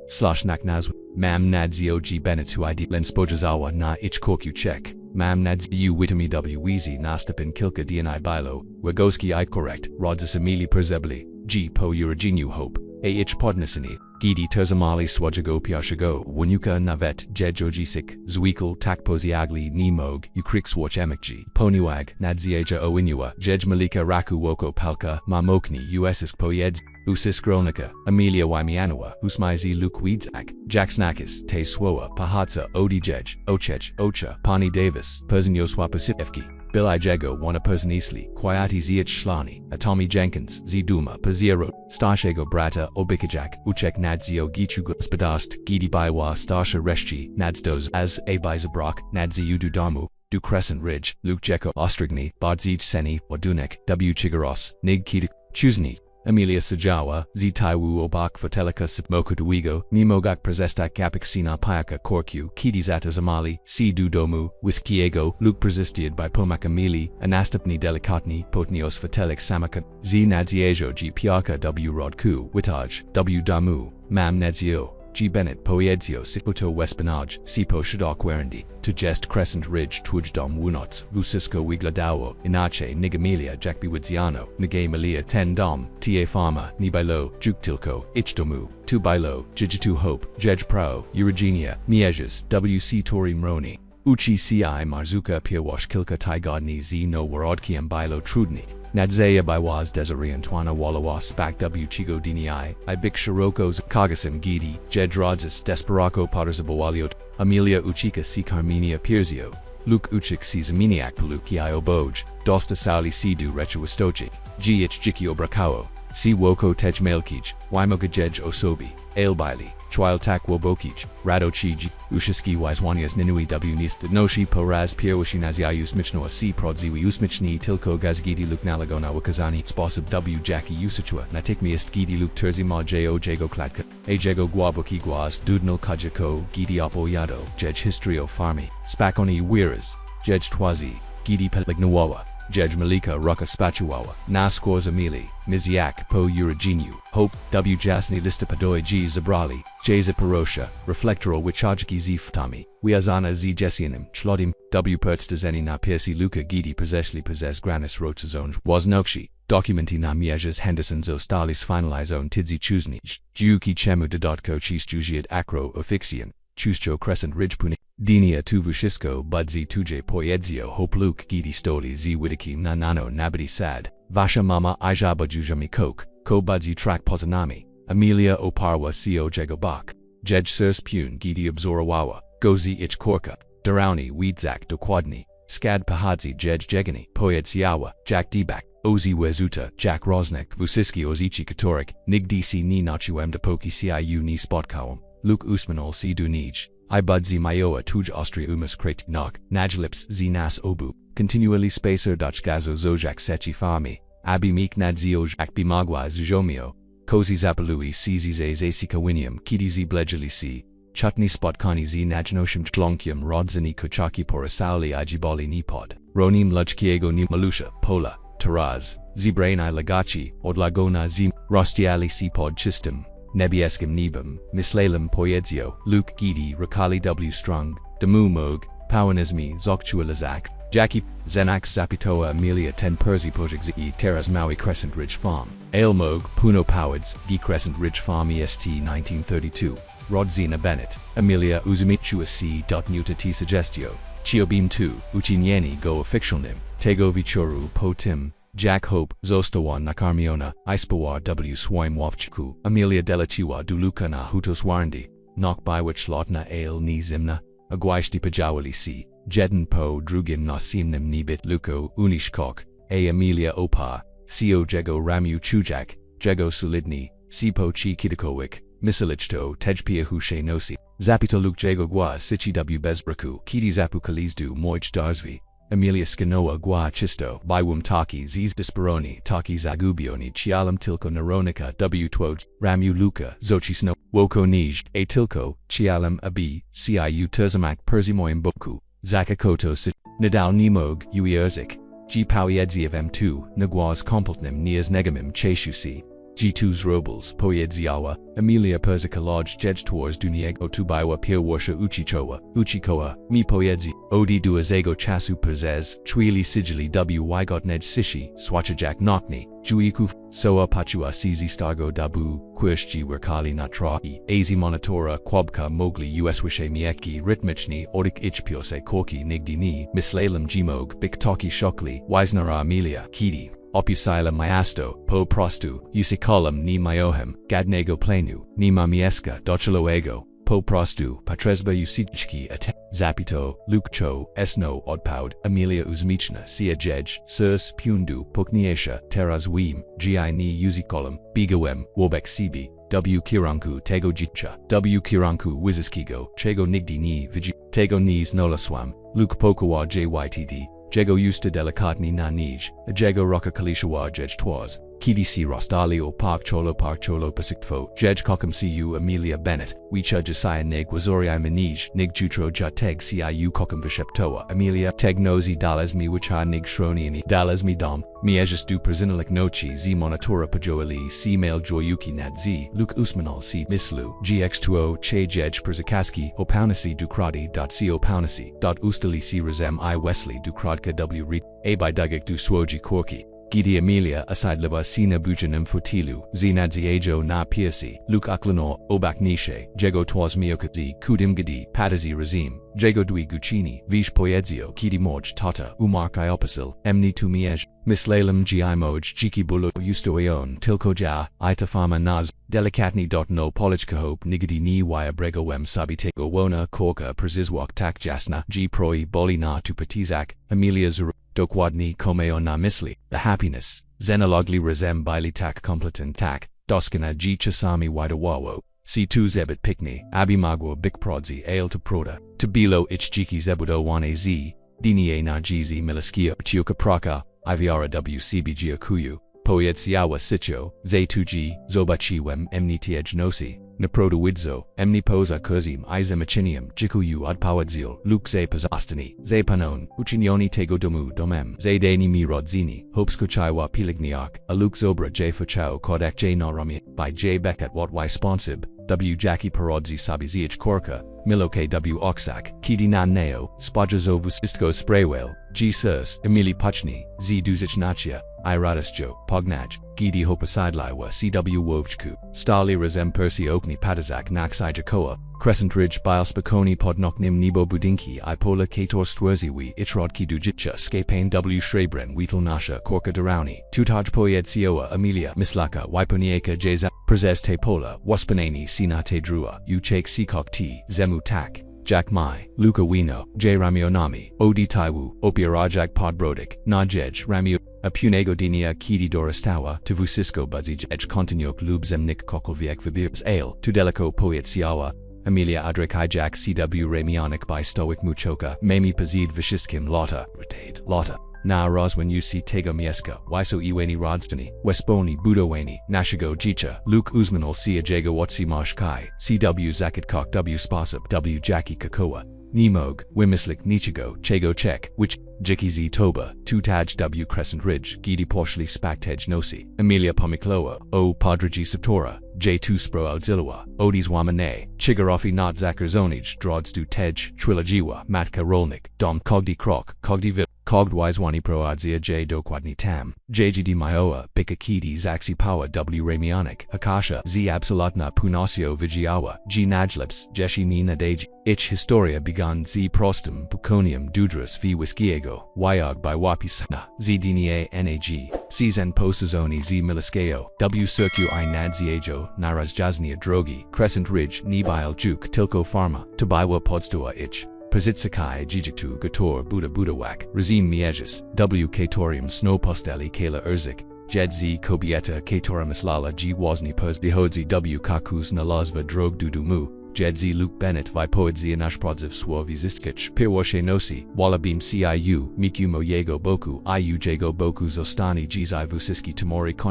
Naknazw, Mam Nadzio G Benetu ID, Len Spojazawa Na Ich Korku Czech, Mam Nadzio Witami W Weezy Nastapin Kilka DNI Bilo, Wagoski I Correct, Rodzis Emili Perzebli, G Po Uraginu Hope, A Ich Podnisani, Gidi Terzamali Swajago Piashago, Wanyuka Navet, Jejojisik, Zwikal Takpoziagli Nimog, Ukrikswach Emikji, Poniwag, Nadzieja Owinua, Jej Malika Raku Woko Palka, Mamokni Usisk Poyeds, Usiskronika, Emilia Wymianua, Usmaizi Luke Weedzak, Jacksnakis, Te Swoa, Pahatsa, Odi Jej, Ochech, Ocha, Pani Davis, Persinyoswa Pasifki. Billy Jego wana personisli, quiati ziet shlani, Tommy Jenkins, Ziduma, Paziero, Stashego brata, Obikajak, Uchek nadzio gichugo spadast, Gidi Baiwa Stasha Reshchi, Nadsdos, as a Bizabrock, Nadzi Ududamu, Du Crescent Ridge, Luke Jeko Ostrigny, Bardzij Seni, Wadunek, W Chigaros, Nig Kidik, Chusni, Amelia Sajawa, Zitaiwu Obak Fotelika Sipmoku Duigo, Nimogak Prezestak Kapik Sina Payaka Korku, Kidizata Zamali, Si Dudomu, Wiskiego, Luke Persistiad by Pomak Amili, Anastapni Delicatni, Potnios Fotelik Samaka, Z Nadziejo G Piaka W Rodku, Witaj, W Damu, Mam Nedzio. G. Bennett Poedzio Siputo Wespinage, Sipo Shadok Werendi, to Jest Crescent Ridge Tujdom Wunots, Vucisco Wigladawo, Inache Nigamelia Jackby Widziano, Nige Malia Ten Dom, Ta Farma, Nibilo, Juktilko, Ichdomu, Tu Bilo, Jijitu Hope, Jej Pro, Eugenia, Miejas, WC Tori Mroni, Uchi Ci Marzuka Pierwash Kilka Taigodni Z no Warodkiam Bilo Trudni. Nadzaya Biwaz Desiree Antoine Wallawas Spak W Chigo Dini I Bik Shirokos Kagasim Gidi, Jed Rodzis Desperaco Potters of Bawaliot, Amelia Uchika Si Carmenia Pirzio, Luke Uchik Si Zaminiak Paluki I Oboj, Dosta Sauli Sidu Rechuistochi, G Ich Jiki Obrakao, Si Woko Tej Mailkij, Waimoga Jej Osobi, Ailbaili, Chwil Tak Wobokij, Rado Chiji, Ushiski Wizwanias Ninui W Nis Noshi Poraz Pierwashinaziayus Michnoa Si Prodziwi Usmichni Tilko Gazgidi Luk Nalagona Wakazani Sposib W Jackie Usachua Natikmiist Gidi Luk Terzima Jo Jago Klatka, Ajego Guabuki Guaz Dudnal Kajako, Gidi Opo Yado, Jej Histrio Farmi, Spakoni Wiras, Jej Twazi, Gidi Pelignawawa. Jej Malika Ruka Spachuawa, Naskors Amili, Miziak Po Uraginu, Hope, W Jasni Listapadoi G Zabrali, J Ziparosha, Reflectoro Wichajaki Z Ftami, Wiazana Z Jessianim, Chlodim, W Pertstazeni na Piersi Luka Gidi Possessli Possess Granis Rotzazonj, Woznokshi, Documenti na Miejas Henderson zo Stalis Finalizone Tidzi Chuznij, Juki Chemu Dodotko Chis Jujiad Acro Ofixian, Chuscho Crescent Ridge Puni. Dinia Tuvushisko Budzi Tuje Poedzio Hope Luke Gidi Stoli Z Widiki Nanano Nabidi Sad, Vasha Mama Ijaba Jujami Coke, Ko Budzi Trak Pozanami, Amelia Oparwa Co Jegobak, Jej Sirs Pune Gidi Abzorawawa, Gozi Ich Korka, Darauni Weedzak Dokwadni, Skad Pahadzi Jej Jegani, Poedsiawa, Jack Debak, Ozi Wezuta, Jack Rosnek, Vusiski Ozichi Katorik, Nig DC Ni Nachuem Depoki Ciu Ni Spotkawam, Luke Usmanol Si Dunij. I Budzi Mayoa Tuj Austria Umas Krati Nok, Najlips Z Nas Obu, Continually Spacer Dutch Gazo Zojak Sechi Fami, Abi Meek Nadzioj Akbi Magwa Zjomio, Kozi Zapalui Czize Zasika Winium, Kidi Z Bledgeli C, Chutney Spotkani Z Najnoshim Tlonkium Rodzani Kuchaki Porasauli Ajibali Nipod, Ronim Lujkiego Ni Malusha, Pola, Taraz, Zibraini Lagachi, Odlagona Z, Rostiali Cipod Chistum. Nebieskim Nebum, Mislalem Poedzio, Luke Gidi, Rakali W Strung, Damu Mog, Powanismi, Zokchuilazak, Jackie, Zenak Zapitoa Amelia Ten Persi Pojigzi Terras Maui Crescent Ridge Farm, Ailmog, Puno Powads, Gi Crescent Ridge Farm EST 1932, Rodzina Bennett, Amelia Uzumichua C. Nuta T Suggestio, Chiobim 2, Uchinieni Go Fictionim, Tego Vichoru Po Tim, Jack Hope, Zostawan Nakarmiona, Ispawar W Swaim Wafchku, Amelia Delachiwa Duluka na Hutos Warndi, Nok Bywich Lotna Ale Ni Zimna, Aguishti Pajawali C, Jeden Po Drugim na Simnim Nibit Luko Unishkok, A Amelia Opa, Co Jego Ramu Chujak, Jego Solidni, Sipo Chi Kidikowik, Misalichto Tejpia Hushe Nosi, Zapito Luke Jego Gwa Sichi W Bezbraku, Kidi Zapu Kalizdu Moich Darsvi, Amelia Skinoa Gwa Chisto, Biwum Taki Ziz Disperoni, Taki Zagubioni, Chialam Tilko Neronica, W Twoj, Ramu Luka, Zochisno, Woko Nij, A Tilko, Chialam Abi, Ciu Terzamak Perzimoyim Boku, Zakakoto Sit, Nadal Nimog, Uierzik, G Powiedzi of M2, Nagwaz Kompletnim Nias Negamim Cheshusi, G2's Robles, Poedziawa, Amelia Perzika Lodge Jej Tours Dunieg Otubiwa Pierwarsha Uchikoa, Mi Poedzi, Odi Duazego Chasu Perzez, Chwili Sigili W Wygotnej Sishi, Swachajak Nokni, Juikuf, Soa Pachua Sizi Stargo Dabu, Quirshji Werkali Natrai, Azi Monitora Kwabka Mogli Uswishe Mieki Ritmichni Odik Ichpiose Korki Nigdini, Mislalem Gmog, Biktoki Shokli, Wisnara Amelia, Kidi. Opusila Mayasto, Po Prostu, Usikolam Ni Mayohem, Gadnego Plenu, Ni Mamieska, Dochaloego, Potresba usiczki Zapito, Luke Cho, Esno Odpaud, Emilia Uzmichna, Sia Jej, Sirs Pundu, Pukniesha, Teraz Weem, Gi Ni Uzikolum, Bigawem, Wobek Sibi, W Kiranku, Tego Jicha, W Kiranku, Wiziskigo, Chego Nigdi Ni, Viji, Tego Nis Nolaswam, Luke Pokawa JYTD, Jego Usta Delikatni Na Nij, Jego Roka Kalishawa Jej Twas, KDC Rostalio Park Cholo Pasiktfo, Jej Kokam Cu Amelia Bennett, Wicha Josiah Nig Wazoria Manij, Nig Jutro Teg Ciu Kokam Visheptoa, Amelia Teg Nozi Dalesmi Wicha Nig Shroniani, Dalesmi Dom, Miejas du Prezinalik Nochi Z Monitora Pajoali C Mail Joyuki Nad Z, Luke Usmanal C Mislu, GX20 Che Jej Przakaski, Opaunasi Dukradi.co Paunasi, Ustali C Razem I Wesley Dukradka W Re, A by Dugik du Swoji Korki. Gidi Amelia aside liba sina bujanum fotilu, zinadzi ajo na piasi, Luke Aklanor, Obak Nishe, Jego Twas Miokazi, Kudim Gidi, Patazi Razim, Jego Dui Guccini, Vish Poedzio, Kidi Moj Tata, Umark Iopasil, Emni tu Miej, Mislalem Gi Moj, Jiki Bulu, Ustoeon, Tilkoja, Itafama Naz, Delikatni. No Polichkahop, Nigidi Ni Waya Bregowem Sabitego Wona, Korka, Przizwak Tak Jasna, G Proi, Bolina tu Patizak, Amelia Zuru. Dokładni komeo na misli, the happiness, zenologli razem bili tak kompletan tak, doskana G czasami widawawo, C2 zebit pikni, abimagwo bikprodzi ale to proda, to bilo ichjiki zebudo wane z, dinie na gz miliskia tiuka praka, iviara wcbg akuyu, poetsiawa sitio, z2g, zobachiwem emnitiej nosi. Naproda widzo, emniposa kurzim izemachinium, jikuyu adpawadzil, Luke ze pazastani, ze panon, uchinioni tego domu domem, ze deni mi rodzini, hopskuchaiwa piligniak, a Luke zobra j fuchao kodak j narami, by j beckett what y sponsib, w jackie parodzi sabizich korka, miloke w oxak, kidi na neo, spajazovus istko spraywell, g sirs, emili puchni, z duzichnachia, Iradisjo, Pognaj, Gidi Hopasidliwa CW Wovchku, Stali Razem Percy Okni Patazak Naksai Jakoa, Crescent Ridge Bilspakoni Podnoknim Nebo Budinki Ipola Kator Stwerziwi Ichrodki Dujitcha Skapane W Shrebren Weetal Nasha Korka Darauni, Tutaj Poyed Sioa Amelia Mislaka Wiponieka Jeza, Prezes Te Pola, Waspanani Sina Te Drua, Uchake Sikok T, Zemu Tak. Jack Mai, Luka Wino, J Ramionami, Odi Taiwu, Opia Rajak Podbrodik, Najej, Ramio, Apunego Dinia Kidi Doristawa, Tivusisko Budzij Ej Continuok Lubzem Nik Kokolviek Vibirs Ale, Tudelico Poet Siawa, Amelia Adrik Hijack CW Ramionic by Stoic Muchoka, Mami Pazid Vishistkim Lotta, Retade, Lotta. Na Roswin UC Tego Mieska, Wiso Iweni Rodstani, Wesponi Budoweni, Nashigo Jicha, Luke Uzmanol Sia Jago Watsi Moshkai, CW Zakit Kok W Spasab W Jackie Kakoa, Nemog, Wimislik Nichigo, Chago Chek, which Jiki Z Toba, Tutaj W Crescent Ridge, Gidi Porshli Spaktej Nosi, Amelia Pomikloa, O Padraji Satora, J2 Spro Auxiliwa, Odis Wamane, Chigarofi Not Zakarzonij, Drodstu Tej, Trilogiwa, Matka Rolnik, Dom Kogdi Krok, Kogdi Kogdwiswani Proadzia J Dokwadni Tam, JGD Myoa, Bikakidi Zaxi Power W Ramionic, Hakasha, Z Absolutna Punasio Vigiawa, G Najlips, Jeshi Nina Deji, Ich Historia Begun Z Prostum, Buconium Dudras V Wiskiego, Wyog by Wapisana, Z Dinie Nag, Czen Posazoni Z Miliskeo, W Circu I Nadziajo, Naraz Jaznia Drogi, Crescent Ridge, Nibil Juk, Tilko Pharma, Tabiwa Podstua Ich. Pazitsakai Jijiktu Gator Buddha Budawak, Razim Miejas, W Katorium Snow Posteli Kala Urzik, Jed Z Kobieta Katorimus Lala G Wozni Puz Dehodzi W Kakus Nalazva Drog Dudumu, Jed Z Luke Bennett Vipoid Z Anashprodziv Swovizistkich, Pirwashe Nosi, Wallabim Ciu, Miku Moyego Boku, Iu Jago Boku Zostani Gzai Vusiski Tamori Konik.